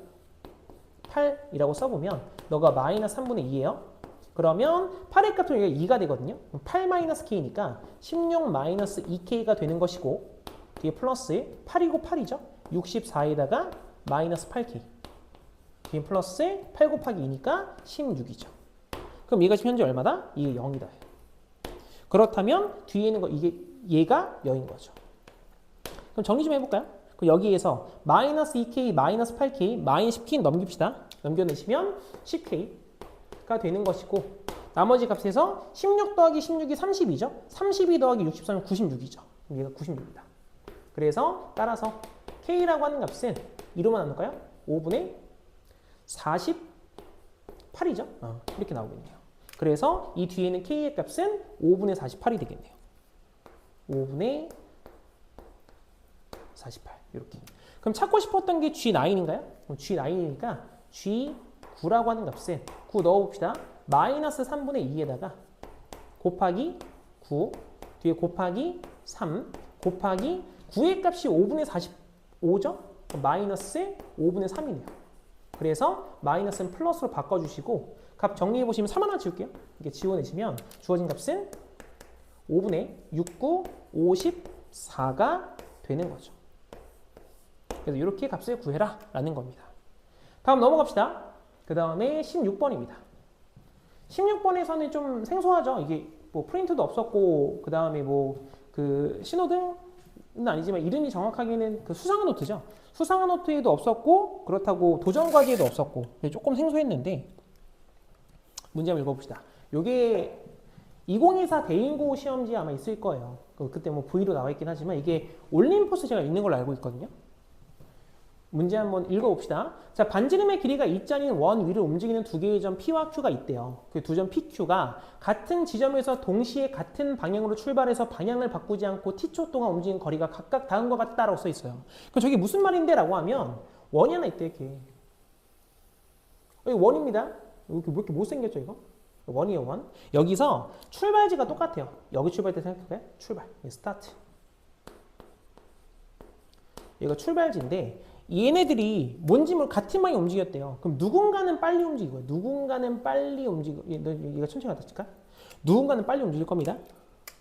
8이라고 써보면 너가 마이너스 3분의 2예요. 그러면 8의 값은 여기가 2가 되거든요. 8 마이너스 k니까 16 마이너스 2k가 되는 것이고 뒤에 플러스 8이고 8이죠. 64에다가 마이너스 8k. 뒤에 플러스 8 곱하기 2니까 16이죠. 그럼 얘가 지금 현재 얼마다? 이게 0이다. 그렇다면 뒤에 있는 거 이게 얘가 0인 거죠. 그럼 정리 좀 해볼까요? 그럼 여기에서 마이너스 2k, 마이너스 8k, 마이너스 10k 넘깁시다. 넘겨내시면 10k가 되는 것이고 나머지 값에서 16 더하기 16이 30이죠. 32 더하기 63은 96이죠. 얘가 96입니다. 그래서 따라서 k라고 하는 값은 2로만 나눌까요? 5분의 48이죠. 이렇게 나오겠네요. 그래서 이 뒤에 있는 k의 값은 5분의 48이 되겠네요. 5분의 48 이렇게. 그럼 찾고 싶었던 게 G9인가요? 그럼 G9이니까 G9라고 하는 값은 9 넣어봅시다. 마이너스 3분의 2에다가 곱하기 9 뒤에 곱하기 3 곱하기 9의 값이 5분의 45죠? 마이너스 5분의 3이네요. 그래서 마이너스는 플러스로 바꿔주시고 값 정리해보시면 3 하나 지울게요. 이렇게 지워내시면 주어진 값은 5분의 69, 54가 되는 거죠. 그래서 이렇게 값을 구해라 라는 겁니다. 다음 넘어갑시다. 그 다음에 16번입니다. 16번에서는 좀 생소하죠. 이게 뭐 프린트도 없었고 그 다음에 뭐 그 신호등은 아니지만 이름이 정확하게는 그 수상한 노트죠. 수상한 노트에도 없었고 그렇다고 도전 과제에도 없었고 조금 생소했는데 문제 한번 읽어봅시다. 요게 2024 대인고 시험지에 아마 있을 거예요. 그때 뭐 V로 나와 있긴 하지만 이게 올림포스 제가 있는 걸로 알고 있거든요. 문제 한번 읽어봅시다. 자, 반지름의 길이가 2짜리인 원 위를 움직이는 두 개의 점 P와 Q가 있대요. 그 두 점 PQ가 같은 지점에서 동시에 같은 방향으로 출발해서 방향을 바꾸지 않고 T초 동안 움직인 거리가 각각 다른 것 같다라고 써 있어요. 그럼 저게 무슨 말인데? 라고 하면 원이 하나 있대, 이렇게. 이거 원입니다. 왜 이렇게 못생겼죠, 이거? 원이에요, 원. 여기서 출발지가 똑같아요. 여기 출발 때 생각해봐요. 출발. 스타트. 얘가 출발지인데 얘네들이 뭔지 같은 방향에 움직였대요. 그럼 누군가는 빨리 움직이고요. 누군가는 빨리 움직이고 얘가 천천히 갔다 칠까? 누군가는 빨리 움직일 겁니다.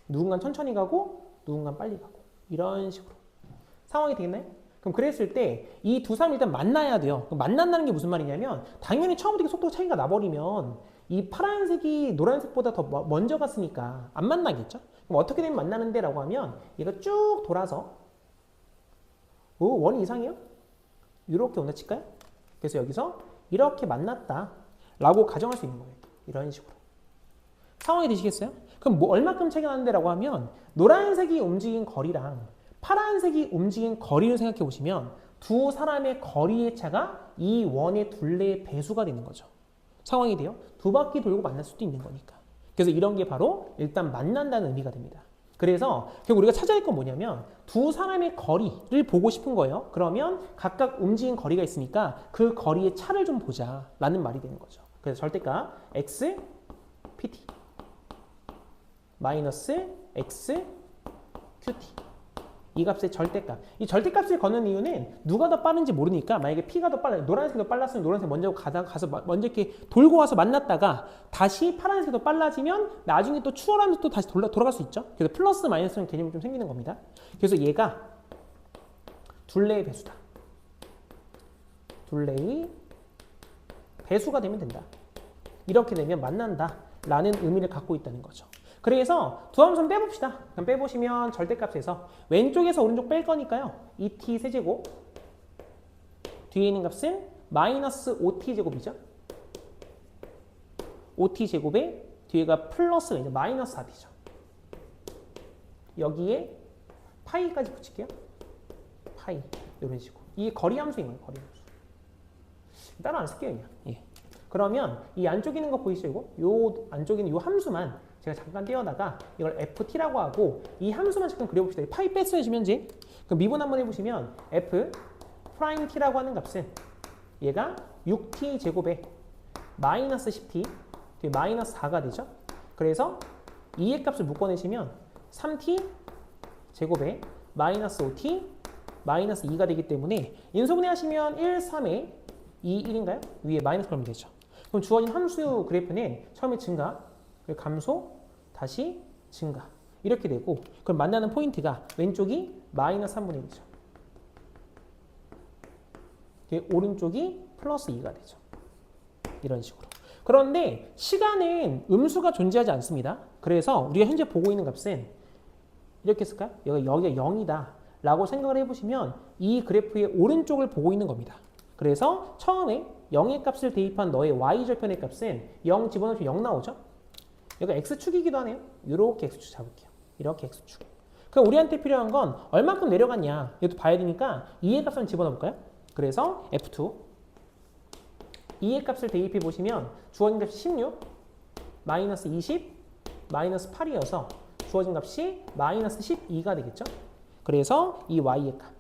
누군가는 천천히 가고 누군가는 빨리 가고 이런 식으로 상황이 되겠나요? 그럼 그랬을 때 이 두 사람이 일단 만나야 돼요. 그럼 만난다는 게 무슨 말이냐면 당연히 처음부터 속도 차이가 나버리면 이 파란색이 노란색보다 더 먼저 갔으니까 안 만나겠죠? 그럼 어떻게 되면 만나는데? 라고 하면 얘가 쭉 돌아서 원이 이상해요? 이렇게 온다 칠까요? 그래서 여기서 이렇게 만났다 라고 가정할 수 있는 거예요. 이런 식으로. 상황이 되시겠어요? 그럼 뭐 얼마큼 차이가 나는데? 라고 하면 노란색이 움직인 거리랑 파란색이 움직인 거리를 생각해 보시면 두 사람의 거리의 차가 이 원의 둘레의 배수가 되는 거죠. 상황이 돼요. 두 바퀴 돌고 만날 수도 있는 거니까. 그래서 이런 게 바로 일단 만난다는 의미가 됩니다. 그래서 결국 우리가 찾아야 할 건 뭐냐면 두 사람의 거리를 보고 싶은 거예요. 그러면 각각 움직인 거리가 있으니까 그 거리의 차를 좀 보자 라는 말이 되는 거죠. 그래서 절대값 x pt 마이너스 x qt 이 값의 절대값. 이 절대값을 거는 이유는 누가 더 빠른지 모르니까 만약에 P가 더 빨라요. 노란색이 더 빨랐으면 노란색 먼저 가서 먼저 이렇게 돌고 와서 만났다가 다시 파란색이 더 빨라지면 나중에 또 추월하면서 또 다시 돌아갈 수 있죠. 그래서 플러스 마이너스는 개념이 좀 생기는 겁니다. 그래서 얘가 둘레의 배수다. 둘레의 배수가 되면 된다. 이렇게 되면 만난다 라는 의미를 갖고 있다는 거죠. 그래서 두 함수 빼봅시다. 그럼 빼보시면 절대값에서 왼쪽에서 오른쪽 뺄 거니까요. 2t 세제곱 뒤에 있는 값은 마이너스 5t 제곱이죠. 5t 제곱에 뒤에가 플러스가 이제 마이너스 4t죠. 여기에 파이까지 붙일게요. 파이 이런 식으로. 이게 거리 함수인 거예요. 거리 함수. 따로 안 쓸게요. 그냥. 예. 그러면 이 안쪽에 있는 거 보이시죠? 이거? 요 안쪽에 있는 요 함수만 제가 잠깐 떼어다가 이걸 ft라고 하고 이 함수만 잠깐 그려봅시다. 파이 뺐어요 지금 현재. 그럼 미분 한번 해보시면 f 프라임 t라고 하는 값은 얘가 6t 제곱에 마이너스 10t 뒤에 마이너스 4가 되죠. 그래서 2의 값을 묶어내시면 3t 제곱에 마이너스 5t 마이너스 2가 되기 때문에 인수분해 하시면 1, 3에 2, 1인가요? 위에 마이너스 걸면 되죠. 그럼 주어진 함수 그래프는 처음에 증가 감소, 다시 증가. 이렇게 되고 그럼 만나는 포인트가 왼쪽이 마이너스 3분의 1이죠. 오른쪽이 플러스 2가 되죠. 이런 식으로. 그런데 시간은 음수가 존재하지 않습니다. 그래서 우리가 현재 보고 있는 값은 이렇게 쓸까요? 여기가 0이다 라고 생각을 해보시면 이 그래프의 오른쪽을 보고 있는 겁니다. 그래서 처음에 0의 값을 대입한 너의 y절편의 값은 0 집어넣으면 0 나오죠? 여기가 x축이기도 하네요. 이렇게 x축 잡을게요. 이렇게 x축. 그럼 우리한테 필요한 건 얼마큼 내려갔냐 이것도 봐야 되니까 2의 값을 집어넣을까요? 그래서 f2 2의 값을 대입해 보시면 주어진 값이 16 마이너스 20 마이너스 8이어서 주어진 값이 마이너스 12가 되겠죠? 그래서 이 y의 값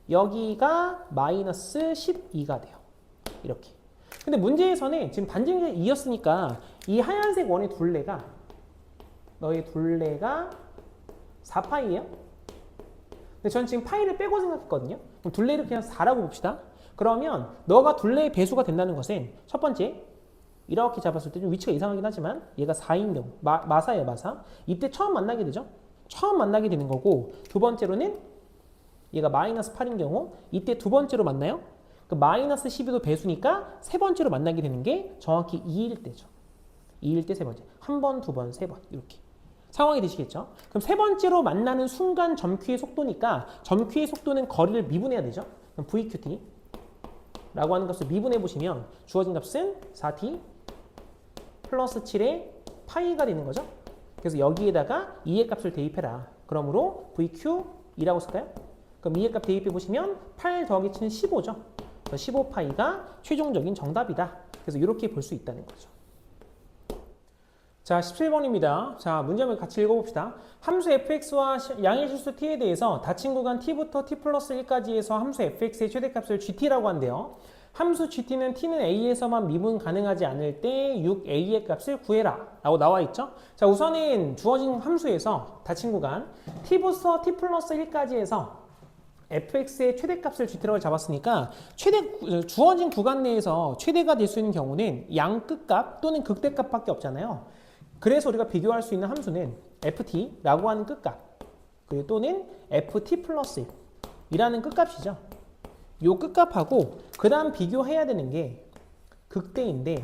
여기가 마이너스 12가 돼요. 이렇게. 근데 문제에서는 지금 반지름이 2였으니까 이 하얀색 원의 둘레가 너의 둘레가 4파이예요. 근데 전 지금 파이를 빼고 생각했거든요. 그럼 둘레를 그냥 4라고 봅시다. 그러면 너가 둘레의 배수가 된다는 것은 첫 번째 이렇게 잡았을 때 좀 위치가 이상하긴 하지만 얘가 4인 경우 마사예요. 마사. 이때 처음 만나게 되죠. 처음 만나게 되는 거고 두 번째로는 얘가 마이너스 8인 경우 이때 두 번째로 만나요. 그 마이너스 12도 배수니까 세 번째로 만나게 되는 게 정확히 2일 때죠. 2일 때 세 번째. 한 번, 두 번, 세 번 이렇게. 상황이 되시겠죠? 그럼 세 번째로 만나는 순간 점Q의 속도니까 점Q의 속도는 거리를 미분해야 되죠? 그럼 VQT 라고 하는 값을 미분해 보시면 주어진 값은 4t 플러스 7의 파이가 되는 거죠? 그래서 여기에다가 2의 값을 대입해라. 그러므로 VQ2라고 쓸까요? 그럼 2의 값 대입해 보시면 8 더하기 7은 15죠? 그래서 15파이가 최종적인 정답이다. 그래서 이렇게 볼 수 있다는 거죠. 자, 17번입니다. 자, 문제 한번 같이 읽어봅시다. 함수 fx와 양의 실수 t에 대해서 닫힌 구간 t부터 t 플러스 1까지 해서 함수 fx의 최대값을 gt라고 한대요. 함수 gt는 t는 a에서만 미분 가능하지 않을 때 6a의 값을 구해라 라고 나와 있죠. 자, 우선은 주어진 함수에서 닫힌 구간 t부터 t 플러스 1까지 해서 fx의 최대값을 gt라고 잡았으니까 주어진 구간 내에서 최대가 될 수 있는 경우는 양 끝값 또는 극대값밖에 없잖아요. 그래서 우리가 비교할 수 있는 함수는 ft라고 하는 끝값 그리고 또는 ft 플러스 1이라는 끝값이죠. 이 끝값하고 그 다음 비교해야 되는 게 극대인데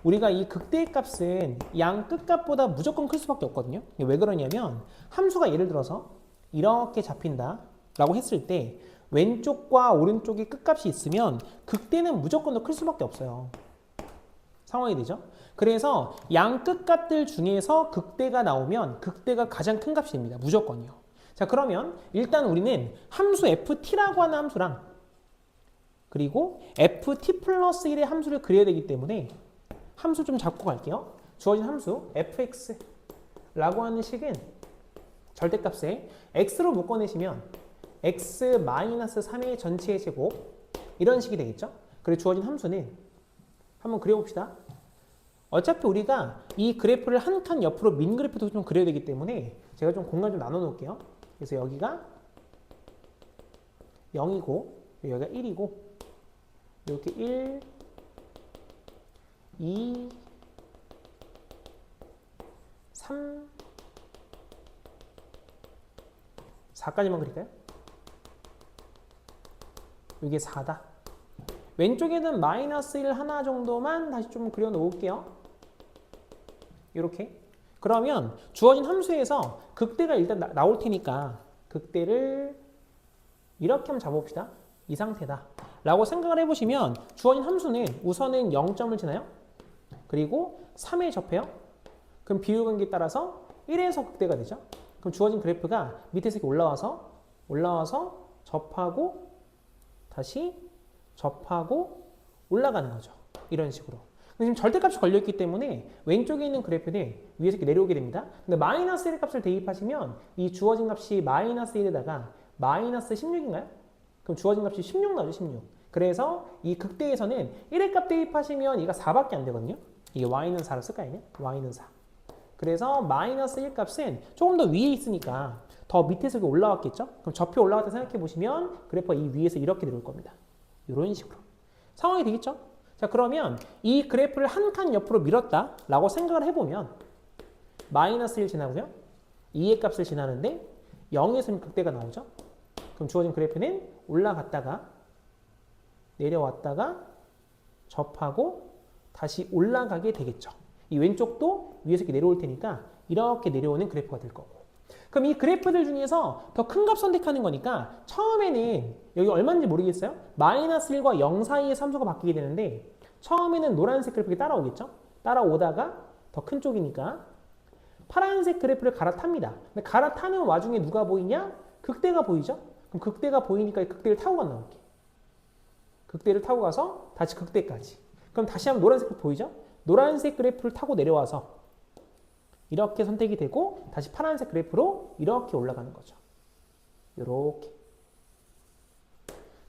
우리가 이 극대의 값은 양 끝값보다 무조건 클 수밖에 없거든요. 왜 그러냐면 함수가 예를 들어서 이렇게 잡힌다 라고 했을 때 왼쪽과 오른쪽에 끝값이 있으면 극대는 무조건 더 클 수밖에 없어요. 상황이 되죠. 그래서 양 끝값들 중에서 극대가 나오면 극대가 가장 큰 값이 됩니다. 무조건이요. 자, 그러면 일단 우리는 함수 ft라고 하는 함수랑 그리고 ft 플러스 1의 함수를 그려야 되기 때문에 함수 좀 잡고 갈게요. 주어진 함수 fx라고 하는 식은 절대값에 x로 묶어내시면 x-3의 전체의 제곱 이런 식이 되겠죠. 그리고 주어진 함수는 한번 그려봅시다. 어차피 우리가 이 그래프를 한 칸 옆으로 민 그래프도 좀 그려야 되기 때문에 제가 좀 공간 좀 나눠 놓을게요. 그래서 여기가 0이고 여기가 1이고 이렇게 1, 2, 3, 4까지만 그릴까요? 이게 4다. 왼쪽에는 마이너스 1 하나 정도만 다시 좀 그려 놓을게요. 이렇게. 그러면 주어진 함수에서 극대가 일단 나올 테니까 극대를 이렇게 한번 잡아봅시다. 이 상태다 라고 생각을 해보시면 주어진 함수는 우선은 0점을 지나요. 그리고 3에 접해요. 그럼 비율관계에 따라서 1에서 극대가 되죠. 그럼 주어진 그래프가 밑에서 이렇게 올라와서 접하고 다시 접하고 올라가는 거죠. 이런 식으로. 지금 절대값이 걸려있기 때문에 왼쪽에 있는 그래프는 위에서 이렇게 내려오게 됩니다. 근데 마이너스 1의 값을 대입하시면 이 주어진 값이 마이너스 1에다가 마이너스 16인가요? 그럼 주어진 값이 16 나오죠, 16. 그래서 이 극대에서는 1의 값 대입하시면 얘가 4밖에 안 되거든요. 이게 y는 4를 쓸까요? y는 4. 그래서 마이너스 1 값은 조금 더 위에 있으니까 더 밑에서 올라왔겠죠? 그럼 접혀 올라왔다 생각해 보시면 그래프가 이 위에서 이렇게 내려올 겁니다. 이런 식으로. 상황이 되겠죠? 자, 그러면 이 그래프를 한 칸 옆으로 밀었다 라고 생각을 해보면 마이너스 1 지나고요. 2의 값을 지나는데 0에서 극대가 나오죠. 그럼 주어진 그래프는 올라갔다가 내려왔다가 접하고 다시 올라가게 되겠죠. 이 왼쪽도 위에서 이렇게 내려올 테니까 이렇게 내려오는 그래프가 될 거고. 그럼 이 그래프들 중에서 더 큰 값 선택하는 거니까 처음에는 여기 얼마인지 모르겠어요. 마이너스 1과 0 사이의 함수가 바뀌게 되는데 처음에는 노란색 그래프가 따라오겠죠. 따라오다가 더 큰 쪽이니까 파란색 그래프를 갈아탑니다. 근데 갈아타는 와중에 누가 보이냐? 극대가 보이죠. 그럼 극대가 보이니까 이 극대를 타고 간다 볼게. 극대를 타고 가서 다시 극대까지. 그럼 다시 한번 노란색 그래프 보이죠? 노란색 그래프를 타고 내려와서 이렇게 선택이 되고 다시 파란색 그래프로 이렇게 올라가는 거죠. 이렇게.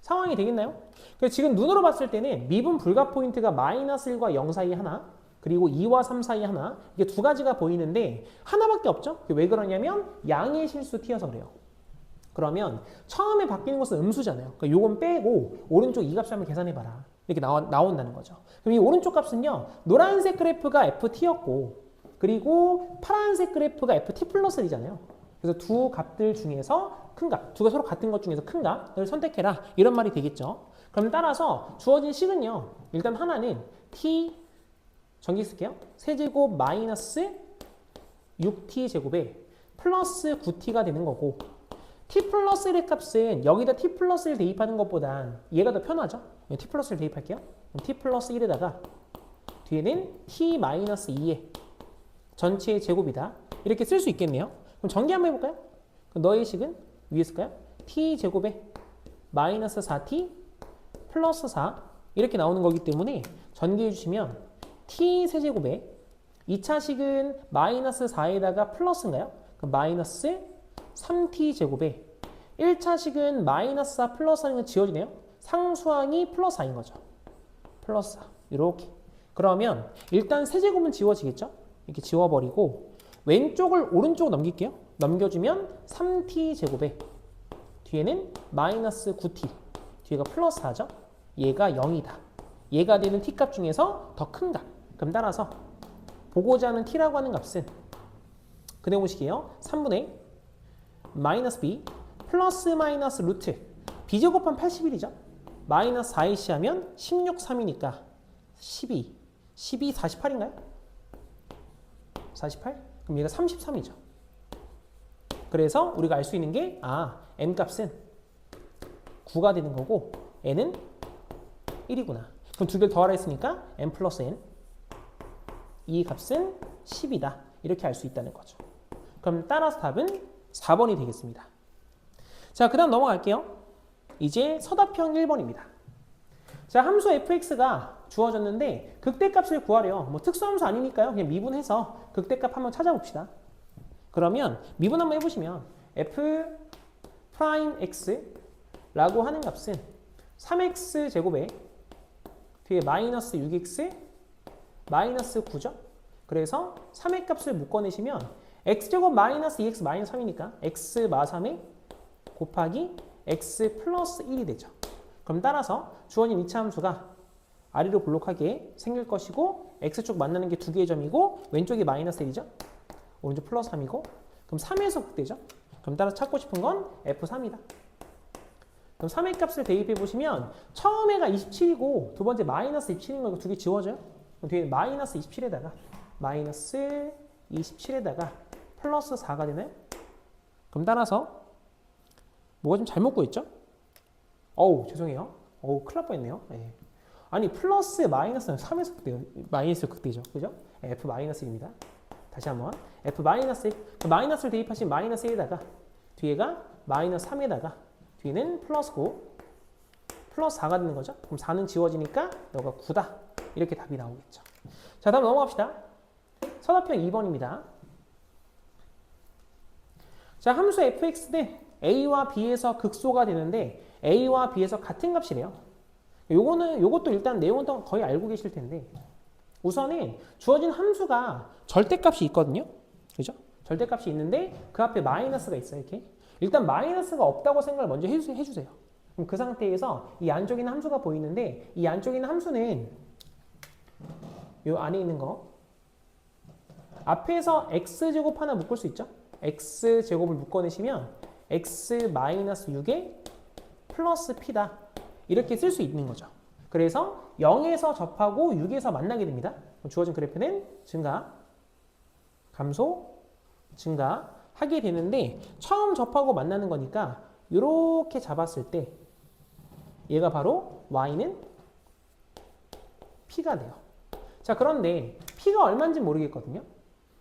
상황이 되겠나요? 그래서 지금 눈으로 봤을 때는 미분 불가 포인트가 마이너스 1과 0 사이 하나, 그리고 2와 3 사이 하나, 이게 두 가지가 보이는데 하나밖에 없죠? 왜 그러냐면 양의 실수 t여서 그래요. 그러면 처음에 바뀌는 것은 음수잖아요. 그러니까 요건 빼고 오른쪽 이 값을 한번 계산해봐라. 이렇게 나온다는 거죠. 그럼 이 오른쪽 값은요. 노란색 그래프가 ft였고 그리고 파란색 그래프가 ft 플러스 1이잖아요. 그래서 두 값들 중에서 큰 값, 두 개 서로 같은 것 중에서 큰 값을 선택해라. 이런 말이 되겠죠. 그럼 따라서 주어진 식은요. 일단 하나는 t 전기 쓸게요. 세제곱 마이너스 6t 제곱에 플러스 9t가 되는 거고 t 플러스 1의 값은 여기다 t 플러스 1 대입하는 것보단 얘가 더 편하죠. t 플러스 1 대입할게요. t 플러스 1에다가 뒤에는 t 마이너스 2의 전체의 제곱이다. 이렇게 쓸 수 있겠네요. 그럼 전개 한번 해볼까요? 그럼 너의 식은 위에 쓸까요? t 제곱에 마이너스 4t 플러스 4 이렇게 나오는 거기 때문에 전개해 주시면 t 세제곱에 2차 식은 마이너스 4에다가 플러스인가요? 그럼 마이너스 3t 제곱에 1차 식은 마이너스 4 플러스 4는 지워지네요. 상수항이 플러스 4인 거죠. 플러스 4 이렇게. 그러면 일단 세제곱은 지워지겠죠? 이렇게 지워버리고 왼쪽을 오른쪽으로 넘길게요. 넘겨주면 3t 제곱에 뒤에는 마이너스 9t 뒤에가 플러스 4죠. 얘가 0이다. 얘가 되는 t값 중에서 더 큰 값. 그럼 따라서 보고자 하는 t라고 하는 값은 그대공식이에요. 3분의 마이너스 b 플러스 마이너스 루트 b제곱하면 81이죠. 마이너스 4ac 하면 16, 3이니까 12, 48인가요? 48? 그럼 얘가 33이죠. 그래서 우리가 알 수 있는 게 n 값은 9가 되는 거고 n은 1이구나. 그럼 두 개를 더하라 했으니까 n 플러스 n 이 값은 10이다. 이렇게 알 수 있다는 거죠. 그럼 따라서 답은 4번이 되겠습니다. 자, 그 다음 넘어갈게요. 이제 서답형 1번입니다. 자, 함수 fx가 주어졌는데 극대값을 구하래요. 뭐 특수함수 아니니까요. 그냥 미분해서 극대값 한번 찾아봅시다. 그러면 미분 한번 해보시면 f 프라임 x라고 하는 값은 3x 제곱에 뒤에 마이너스 6x 마이너스 9죠. 그래서 3의 값을 묶어내시면 x제곱 마이너스 2x 마이너스 3이니까 x 마 3에 곱하기 x 플러스 1이 되죠. 그럼 따라서 주어진 2차 함수가 아래로 볼록하게 생길 것이고 x쪽 만나는 게 두 개의 점이고 왼쪽이 마이너스 1이죠. 오른쪽 플러스 3이고 그럼 3에서 극대죠. 그럼 따라서 찾고 싶은 건 f3이다. 그럼 3의 값을 대입해 보시면 처음에가 27이고 두 번째 마이너스 27인 거 두 개 지워져요. 그럼 뒤에 마이너스 27에다가 마이너스 27에다가 플러스 4가 되나요? 그럼 따라서 뭐가 좀 잘못 구했죠? 어우 죄송해요. 어우 큰일 날 뻔했네요. 네. 아니 플러스 마이너스는 3에서 극대요. 마이너스 극대죠. 그죠? f 마이너스 1입니다. 다시 한번 f 마이너스 1 마이너스를 대입하시면 마이너스 1에다가 뒤에가 마이너스 3에다가 뒤는 플러스 9 플러스 4가 되는 거죠. 그럼 4는 지워지니까 여기가 9다. 이렇게 답이 나오겠죠. 자, 다음 넘어갑시다. 서답형 2번입니다. 자, 함수 fx는 a와 b에서 극소가 되는데 a와 b에서 같은 값이래요. 요것도 일단 내용은 거의 알고 계실 텐데 우선은 주어진 함수가 절대값이 있거든요. 그죠? 절대값이 있는데 그 앞에 마이너스가 있어요. 이렇게. 일단 마이너스가 없다고 생각을 먼저 해주세요. 그럼 그 상태에서 이 안쪽에 있는 함수가 보이는데 이 안쪽에 있는 함수는 요 안에 있는 거 앞에서 x제곱 하나 묶을 수 있죠? x제곱을 묶어내시면 x-6에 플러스 p다. 이렇게 쓸 수 있는 거죠. 그래서 0에서 접하고 6에서 만나게 됩니다. 주어진 그래프는 증가, 감소, 증가 하게 되는데 처음 접하고 만나는 거니까 이렇게 잡았을 때 얘가 바로 y는 p가 돼요. 자, 그런데 p가 얼마인지 모르겠거든요.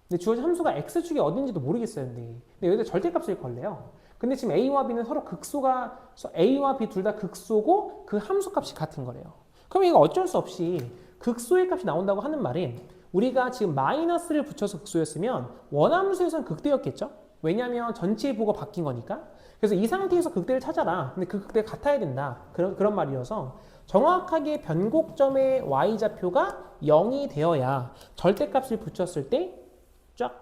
근데 주어진 함수가 x축이 어딘지도 모르겠어요. 근데 여기다 절대값을 걸래요. 근데 지금 a와 b는 서로 극소가 a와 b 둘 다 극소고 그 함수 값이 같은 거래요. 그럼 이거 어쩔 수 없이 극소의 값이 나온다고 하는 말은 우리가 지금 마이너스를 붙여서 극소였으면 원함수에서는 극대였겠죠? 왜냐하면 전체 부호가 바뀐 거니까. 그래서 이 상태에서 극대를 찾아라. 근데 그 극대가 같아야 된다. 그런 말이어서 정확하게 변곡점의 y좌표가 0이 되어야 절대값을 붙였을 때 쫙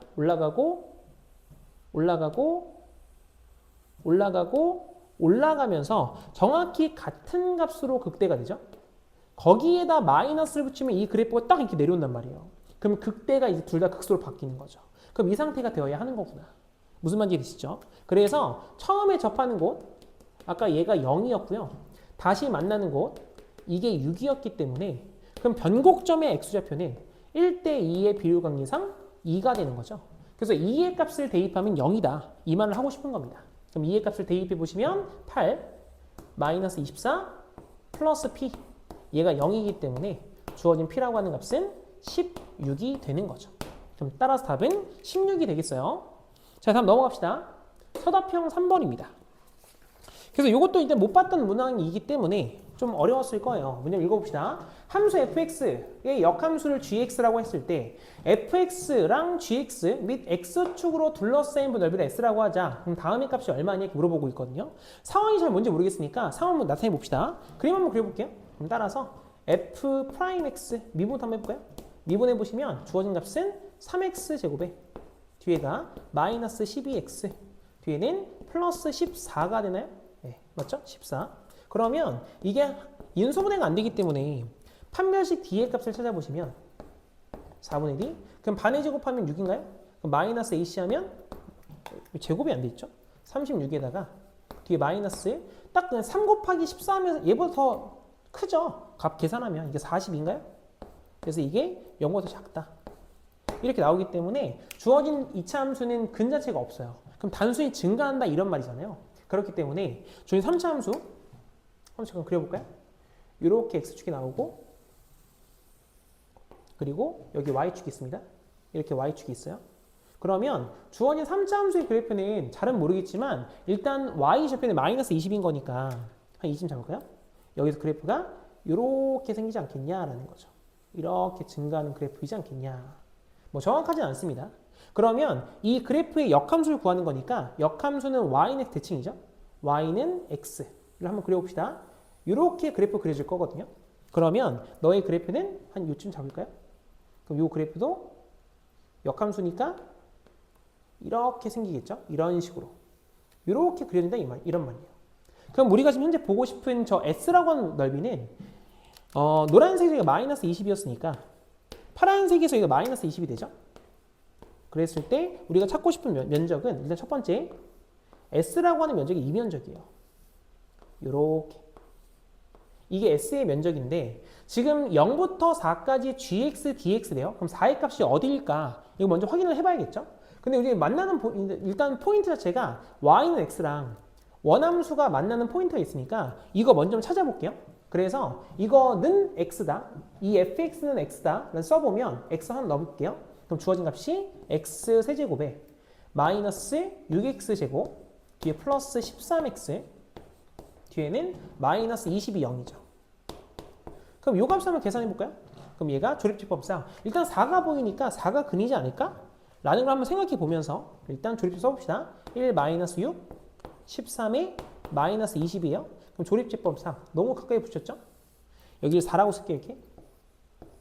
올라가면서 정확히 같은 값으로 극대가 되죠. 거기에다 마이너스를 붙이면 이 그래프가 딱 이렇게 내려온단 말이에요. 그럼 극대가 이제 둘 다 극소로 바뀌는 거죠. 그럼 이 상태가 되어야 하는 거구나. 무슨 말인지 되시죠? 그래서 처음에 접하는 곳, 아까 얘가 0이었고요. 다시 만나는 곳, 이게 6이었기 때문에 그럼 변곡점의 x좌표는 1대2의 비율관계상 2가 되는 거죠. 그래서 2의 값을 대입하면 0이다. 이 말을 하고 싶은 겁니다. 그럼 2의 값을 대입해 보시면 8, 마이너스 24, 플러스 p. 얘가 0이기 때문에 주어진 p라고 하는 값은 16이 되는 거죠. 그럼 따라서 답은 16이 되겠어요. 자, 다음 넘어갑시다. 서답형 3번입니다. 그래서 이것도 일단 못 봤던 문항이기 때문에 좀 어려웠을 거예요. 문제 읽어봅시다. 함수 fx의 역함수를 gx라고 했을 때 fx랑 gx 및 x축으로 둘러싸인 넓이를 s라고 하자. 그럼 다음의 값이 얼마냐 이렇게 물어보고 있거든요. 상황이 잘 뭔지 모르겠으니까 상황 한번 나타내 봅시다. 그림 한번 그려볼게요. 그럼 따라서 f'x 미분 한번 해볼까요? 미분해 보시면 주어진 값은 3x 제곱에 뒤에가 마이너스 12x 뒤에는 플러스 14가 되나요? 네, 맞죠? 14. 그러면 이게 인수분해가 안 되기 때문에 판별식 D의 값을 찾아보시면 4분의 D 그럼 반의 제곱하면 6인가요? 그럼 마이너스 AC 하면 제곱이 안 돼 있죠? 36에다가 뒤에 마이너스 딱 그냥 3 곱하기 14 하면서 얘보다 더 크죠? 값 계산하면 이게 40인가요? 그래서 이게 0보다 더 작다. 이렇게 나오기 때문에 주어진 이차 함수는 근자체가 없어요. 그럼 단순히 증가한다 이런 말이잖아요. 그렇기 때문에 주어진 3차 함수 한번 잠깐 그려볼까요? 이렇게 x축이 나오고 그리고 여기 y축이 있습니다. 이렇게 y축이 있어요. 그러면 주어진 3차 함수의 그래프는 잘은 모르겠지만 일단 y좌표는 마이너스 20인 거니까 한 20 잡을까요? 여기서 그래프가 이렇게 생기지 않겠냐라는 거죠. 이렇게 증가하는 그래프이지 않겠냐. 뭐 정확하진 않습니다. 그러면 이 그래프의 역함수를 구하는 거니까 역함수는 y는 대칭이죠. y는 x를 한번 그려봅시다. 이렇게 그래프 그려질 거거든요. 그러면 너의 그래프는 한 요쯤 잡을까요? 그럼 이 그래프도 역함수니까 이렇게 생기겠죠? 이런 식으로. 이렇게 그려진다 이런 말이에요. 그럼 우리가 지금 현재 보고 싶은 저 S라고 하는 넓이는 노란색이 마이너스 20이었으니까 파란색에서 이거 마이너스 20이 되죠? 그랬을 때 우리가 찾고 싶은 면적은 일단 첫 번째 S라고 하는 면적이 이 면적이에요. 요렇게. 이게 S의 면적인데 지금 0부터 4까지 gx, dx래요. 그럼 4의 값이 어디일까? 이거 먼저 확인을 해봐야겠죠? 근데 우리 만나는 일단 포인트 자체가 y는 x랑 원함수가 만나는 포인트가 있으니까 이거 먼저 좀 찾아볼게요. 그래서 이거는 x다. 이 fx는 x다. 써보면 x 하나 넣어볼게요. 그럼 주어진 값이 x 세제곱에 마이너스 6x 제곱 뒤에 플러스 13x 뒤에는 마이너스 20이 0이죠. 그럼 요 값을 한번 계산해 볼까요? 그럼 얘가 조립집법상 일단 4가 보이니까 4가 근이지 않을까? 라는 걸 한번 생각해 보면서 일단 조립집 써봅시다. 1 마이너스 6 13에 마이너스 20이에요. 그럼 조립집법상 너무 가까이 붙였죠? 여기를 4라고 쓸게요. 이렇게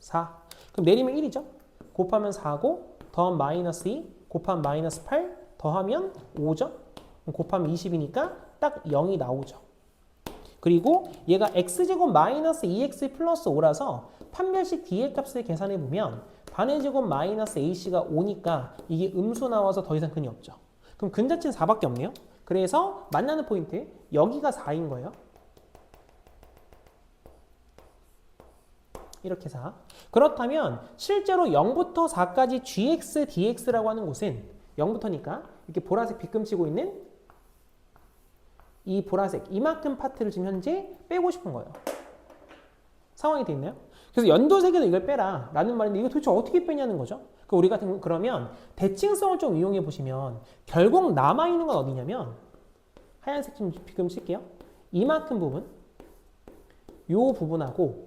4 그럼 내리면 1이죠? 곱하면 4고 더하면 마이너스 2 곱하면 마이너스 8 더하면 5죠? 곱하면 20이니까 딱 0이 나오죠. 그리고 얘가 x제곱 마이너스 2x 플러스 5라서 판별식 d의 값을 계산해보면 반의 제곱 마이너스 ac가 5니까 이게 음수 나와서 더 이상 근이 없죠. 그럼 근자치는 4밖에 없네요. 그래서 만나는 포인트 여기가 4인 거예요. 이렇게 4. 그렇다면 실제로 0부터 4까지 gx, dx라고 하는 곳은 0부터니까 이렇게 보라색 빗금치고 있는 이 보라색 이만큼 파트를 지금 현재 빼고 싶은 거예요. 상황이 돼 있나요? 그래서 연도색에서 이걸 빼라 라는 말인데 이거 도대체 어떻게 빼냐는 거죠. 우리가 그러면 대칭성을 좀 이용해 보시면 결국 남아있는 건 어디냐면 하얀색 좀 비금 칠게요. 이만큼 부분 요 부분하고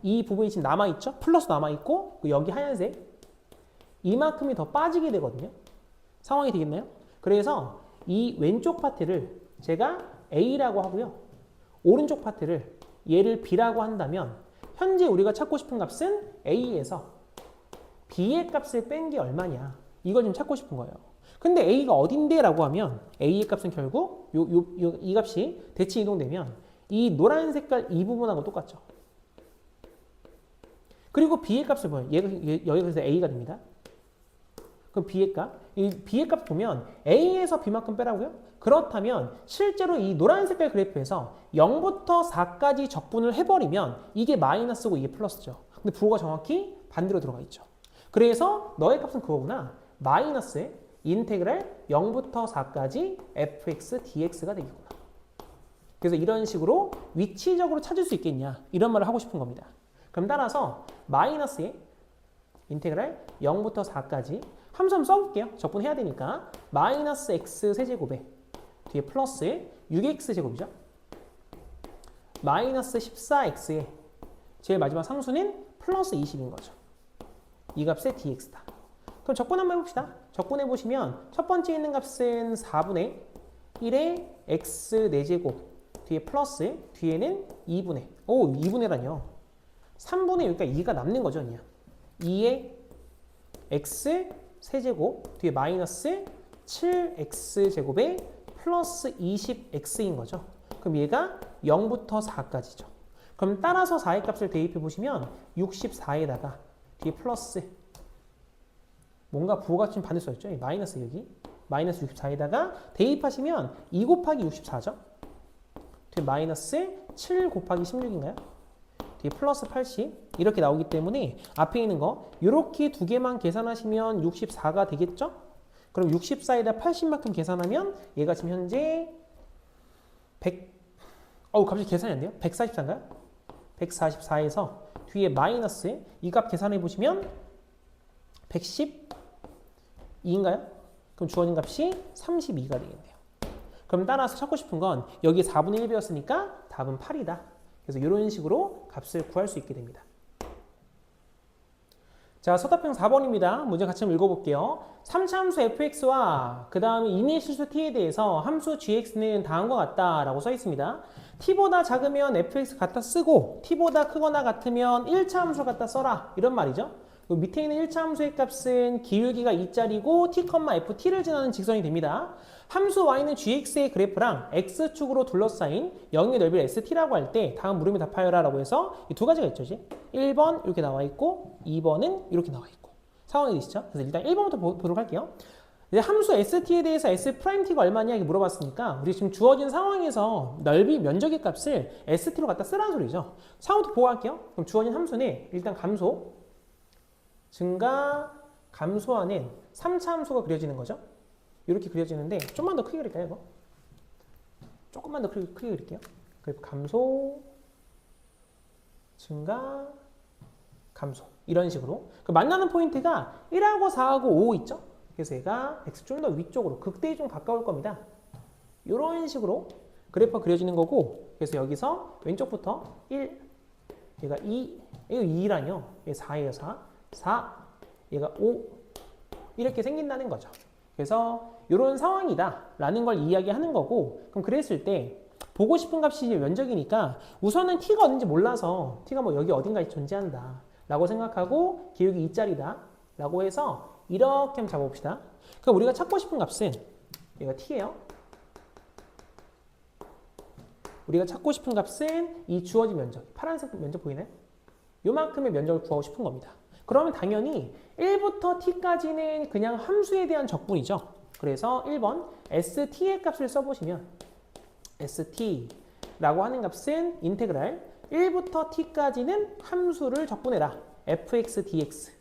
이 부분이 지금 남아있죠? 플러스 남아있고 여기 하얀색 이만큼이 더 빠지게 되거든요. 상황이 되겠나요? 그래서 이 왼쪽 파트를 제가 A라고 하고요. 오른쪽 파트를 얘를 B라고 한다면 현재 우리가 찾고 싶은 값은 A에서 B의 값을 뺀 게 얼마냐 이걸 좀 찾고 싶은 거예요. 근데 A가 어딘데? 라고 하면 A의 값은 결국 이 값이 대칭 이동되면 이 노란 색깔 이 부분하고 똑같죠. 그리고 B의 값을 보면 여기가 그래서 A가 됩니다. 그럼 B의 값, 이 B의 값 보면 A에서 B만큼 빼라고요? 그렇다면 실제로 이 노란 색깔 그래프에서 0부터 4까지 적분을 해버리면 이게 마이너스고 이게 플러스죠. 근데 부호가 정확히 반대로 들어가 있죠. 그래서 너의 값은 그거구나. 마이너스 인테그랄 0부터 4까지 fx dx가 되겠구나. 그래서 이런 식으로 위치적으로 찾을 수 있겠냐 이런 말을 하고 싶은 겁니다. 그럼 따라서 마이너스의 인테그랄 0부터 4까지 함수 한번 써볼게요. 적분해야 되니까 마이너스 x 세제곱에 뒤에 플러스 6x 제곱이죠. 마이너스 14x에 제일 마지막 상수는 플러스 20인 거죠. 이 값의 dx다. 그럼 적분 한번 해봅시다. 적분해보시면 첫 번째 있는 값은 4분의 1의 x 4제곱 뒤에 플러스 뒤에는 2분의 2분의라뇨. 3분의 그러니까 2가 남는 거죠. 그냥 2의 x 세제곱 뒤에 마이너스 7x 제곱에 플러스 20x인 거죠. 그럼 얘가 0부터 4까지죠. 그럼 따라서 4의 값을 대입해 보시면 64에다가 뒤에 플러스 뭔가 부호가 좀 반대 써있죠. 마이너스 여기 마이너스 64에다가 대입하시면 2 곱하기 64죠. 뒤에 마이너스 7 곱하기 16인가요? 뒤에 플러스 80 이렇게 나오기 때문에 앞에 있는 거 이렇게 두 개만 계산하시면 64가 되겠죠? 그럼 64에다 80만큼 계산하면 얘가 지금 현재 100 갑자기 계산이 안 돼요? 144인가요? 144에서 뒤에 마이너스 이 값 계산해 보시면 112인가요? 그럼 주어진 값이 32가 되겠네요. 그럼 따라서 찾고 싶은 건 여기 4분의 1 배웠으니까 답은 8이다. 그래서 이런 식으로 값을 구할 수 있게 됩니다. 자, 서답형 4번입니다. 문제 같이 한번 읽어볼게요. 3차 함수 fx와 그 다음에 인의 실수 t에 대해서 함수 gx는 다음과 같다 라고 써 있습니다. t보다 작으면 fx 갖다 쓰고 t보다 크거나 같으면 1차 함수를 갖다 써라 이런 말이죠. 밑에 있는 1차 함수의 값은 기울기가 2짜리고 t, ft를 지나는 직선이 됩니다. 함수 y는 gx의 그래프랑 x축으로 둘러싸인 영역의 넓이를 st라고 할 때 다음 물음에 답하여라 라고 해서 이 두 가지가 있죠. 이제 1번 이렇게 나와 있고 2번은 이렇게 나와 있고 상황이 되시죠? 그래서 일단 1번부터 보도록 할게요. 이제 함수 st에 대해서 s't가 얼마냐 이렇게 물어봤으니까 우리 지금 주어진 상황에서 넓이 면적의 값을 st로 갖다 쓰라는 소리죠. 상황부터 보고 할게요. 그럼 주어진 함수는 일단 감소 증가 감소하는 3차 함수가 그려지는 거죠. 이렇게 그려지는데 좀만 더 크게 그릴까요? 이거? 조금만 더 크게 그릴게요. 그래서 감소 증가 감소 이런 식으로 그 만나는 포인트가 1하고 4하고 5 있죠? 그래서 얘가 x 좀 더 위쪽으로 극대에 좀 가까울 겁니다. 이런 식으로 그래프가 그려지는 거고 그래서 여기서 왼쪽부터 1 얘가 2 이거 2라뇨. 얘 4예요. 4 얘가 5 이렇게 생긴다는 거죠. 그래서 이런 상황이다 라는 걸 이야기하는 거고 그럼 그랬을 때 보고 싶은 값이 면적이니까 우선은 t가 어딘지 몰라서 t가 뭐 여기 어딘가에 존재한다 라고 생각하고 기울기 2짜리다 라고 해서 이렇게 한번 잡아봅시다. 그럼 우리가 찾고 싶은 값은 얘가 t예요. 우리가 찾고 싶은 값은 이 주어진 면적 파란색 면적 보이나요? 요만큼의 면적을 구하고 싶은 겁니다. 그러면 당연히 1부터 t까지는 그냥 함수에 대한 적분이죠. 그래서 1번 st의 값을 써보시면 st라고 하는 값은 인테그랄 1부터 t까지는 함수를 적분해라. fx dx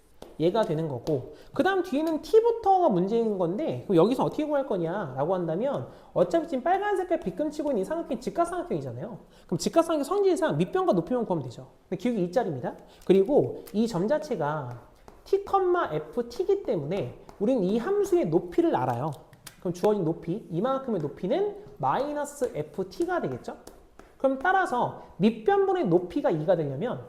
얘가 되는 거고 그 다음 뒤에는 t부터가 문제인 건데 그럼 여기서 어떻게 구할 거냐라고 한다면 어차피 지금 빨간 색깔 빗금치고 있는 이 삼각형이 직각삼각형이잖아요. 그럼 직각삼각형 성질상 밑변과 높이만 구하면 되죠. 근데 기억이 이짜리입니다. 그리고 이 점 자체가 t, ft이기 때문에 우리는 이 함수의 높이를 알아요. 그럼 주어진 높이, 이만큼의 높이는 마이너스 ft가 되겠죠? 그럼 따라서 밑변분의 높이가 2가 되려면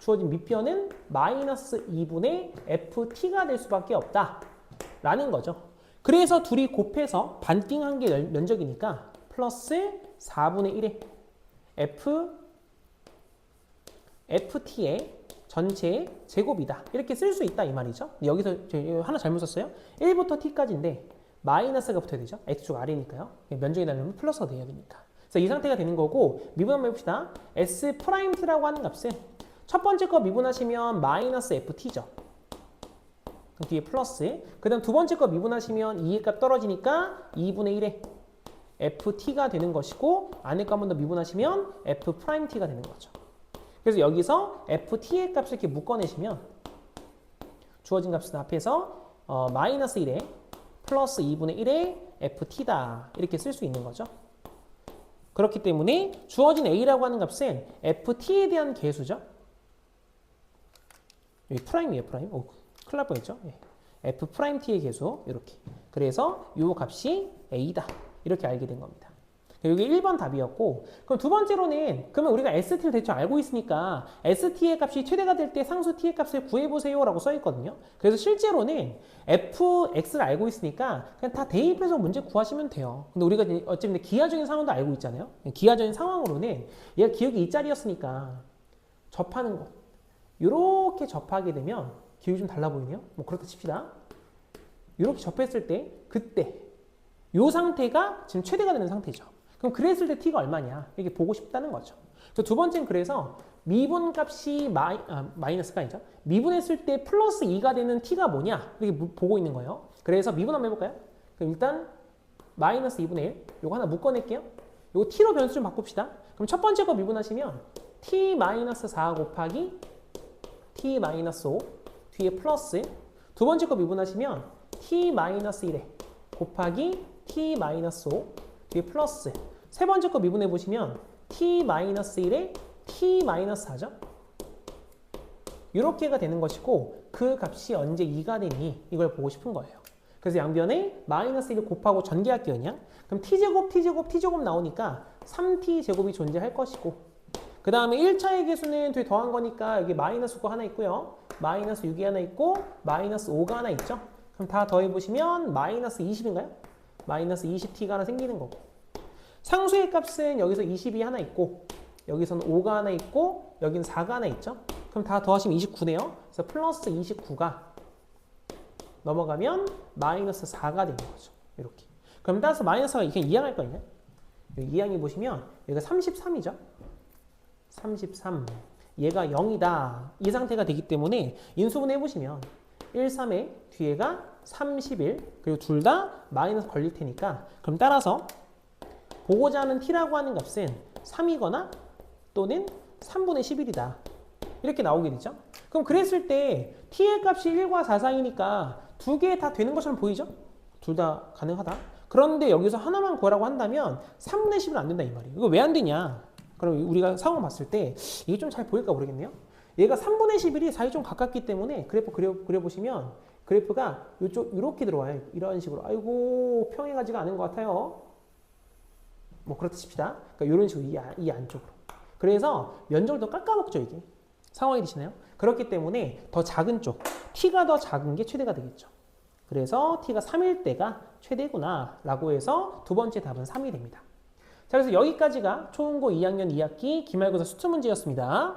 주어진 밑변은 마이너스 2분의 ft가 될 수밖에 없다라는 거죠. 그래서 둘이 곱해서 반띵한 게 면적이니까 플러스 4분의 1의 ft의 전체 제곱이다. 이렇게 쓸 수 있다 이 말이죠. 여기서 하나 잘못 썼어요. 1부터 t까지인데 마이너스가 붙어야 되죠. x축 아래니까요. 면적이 나려면 플러스가 돼야 되니까. 그래서 이 상태가 되는 거고 미분 한번 해봅시다. s'라고 하는 값은 첫 번째 거 미분하시면 마이너스 ft죠. 그럼 뒤에 플러스. 그 다음 두 번째 거 미분하시면 2의 값 떨어지니까 2분의 1의 ft가 되는 것이고 안에 거 한 번 더 미분하시면 f't가 되는 거죠. 그래서 여기서 ft의 값을 이렇게 묶어내시면 주어진 값은 앞에서 마이너스 1에 플러스 2분의 1의 ft다 이렇게 쓸 수 있는 거죠. 그렇기 때문에 주어진 a라고 하는 값은 ft에 대한 계수죠. 여기 프라임이에요, 프라임. 오, 큰일 날 뻔했죠. 예. f't의 계수 이렇게. 그래서 이 값이 a다 이렇게 알게 된 겁니다. 여기 1번 답이었고 그럼 두 번째로는 그러면 우리가 st를 대충 알고 있으니까 st의 값이 최대가 될 때 상수 t의 값을 구해보세요 라고 써있거든요. 그래서 실제로는 fx를 알고 있으니까 그냥 다 대입해서 문제 구하시면 돼요. 근데 우리가 어차피 기하적인 상황도 알고 있잖아요. 기하적인 상황으로는 얘가 기억이 2짜리였으니까 접하는 거 이렇게 접하게 되면 기억이 좀 달라 보이네요. 뭐 그렇다 칩시다. 이렇게 접했을 때 그때 이 상태가 지금 최대가 되는 상태죠. 그럼 그랬을 때 t가 얼마냐 이렇게 보고 싶다는 거죠. 두 번째는 그래서 미분 값이 마이너스가 아니죠. 미분했을 때 플러스 2가 되는 t가 뭐냐 이렇게 보고 있는 거예요. 그래서 미분 한번 해볼까요? 그럼 일단 마이너스 2분의 1 요거 하나 묶어낼게요. 요거 t로 변수 좀 바꿉시다. 그럼 첫 번째 거 미분하시면 t-4 곱하기 t-5 뒤에 플러스 두 번째 거 미분하시면 t-1에 곱하기 t-5 뒤에 플러스 세 번째 거 미분해 보시면 t-1에 t-4죠. 이렇게가 되는 것이고 그 값이 언제 2가 되니 이걸 보고 싶은 거예요. 그래서 양변에 마이너스 1을 곱하고 전개할게요. 그냥. 그럼 t제곱 나오니까 3t제곱이 존재할 것이고 그 다음에 1차의 개수는 뒤에 더한 거니까 여기 마이너스 9가 하나 있고요. 마이너스 6이 하나 있고 마이너스 5가 하나 있죠. 그럼 다 더해보시면 마이너스 20인가요? 마이너스 20t가 하나 생기는 거고 상수의 값은 여기서 20이 하나 있고 여기서는 5가 하나 있고 여기는 4가 하나 있죠. 그럼 다 더하시면 29네요. 그래서 플러스 29가 넘어가면 마이너스 4가 되는 거죠. 이렇게. 그럼 따라서 마이너스가 그냥 2항 할 거예요. 여기 2항에 보시면 여기가 33이죠. 33. 얘가 0이다. 이 상태가 되기 때문에 인수분 해보시면 1, 3의 뒤에가 31 그리고 둘 다 마이너스 걸릴 테니까 그럼 따라서 보고자 하는 t라고 하는 값은 3이거나 또는 3분의 11이다. 이렇게 나오게 되죠. 그럼 그랬을 때 t의 값이 1과 4 사이니까 두 개 다 되는 것처럼 보이죠? 둘 다 가능하다. 그런데 여기서 하나만 구하라고 한다면 3분의 10은 안 된다 이 말이에요. 이거 왜 안 되냐? 그럼 우리가 상황 봤을 때 이게 좀 잘 보일까 모르겠네요. 얘가 3분의 11이 사이 좀 가깝기 때문에 그래프 그려보시면 그래프가 이쪽 이렇게 들어와요. 이런 식으로. 아이고 평행하지가 않은 것 같아요. 뭐 그렇다 칩시다. 그러니까 이런 식으로 이 안쪽으로. 그래서 면적을 더 깎아먹죠 이게. 상황이 되시나요? 그렇기 때문에 더 작은 쪽, t가 더 작은 게 최대가 되겠죠. 그래서 t가 3일 때가 최대구나 라고 해서 두 번째 답은 3이 됩니다. 자, 그래서 여기까지가 초중고 2학년 2학기 기말고사 수투 문제였습니다.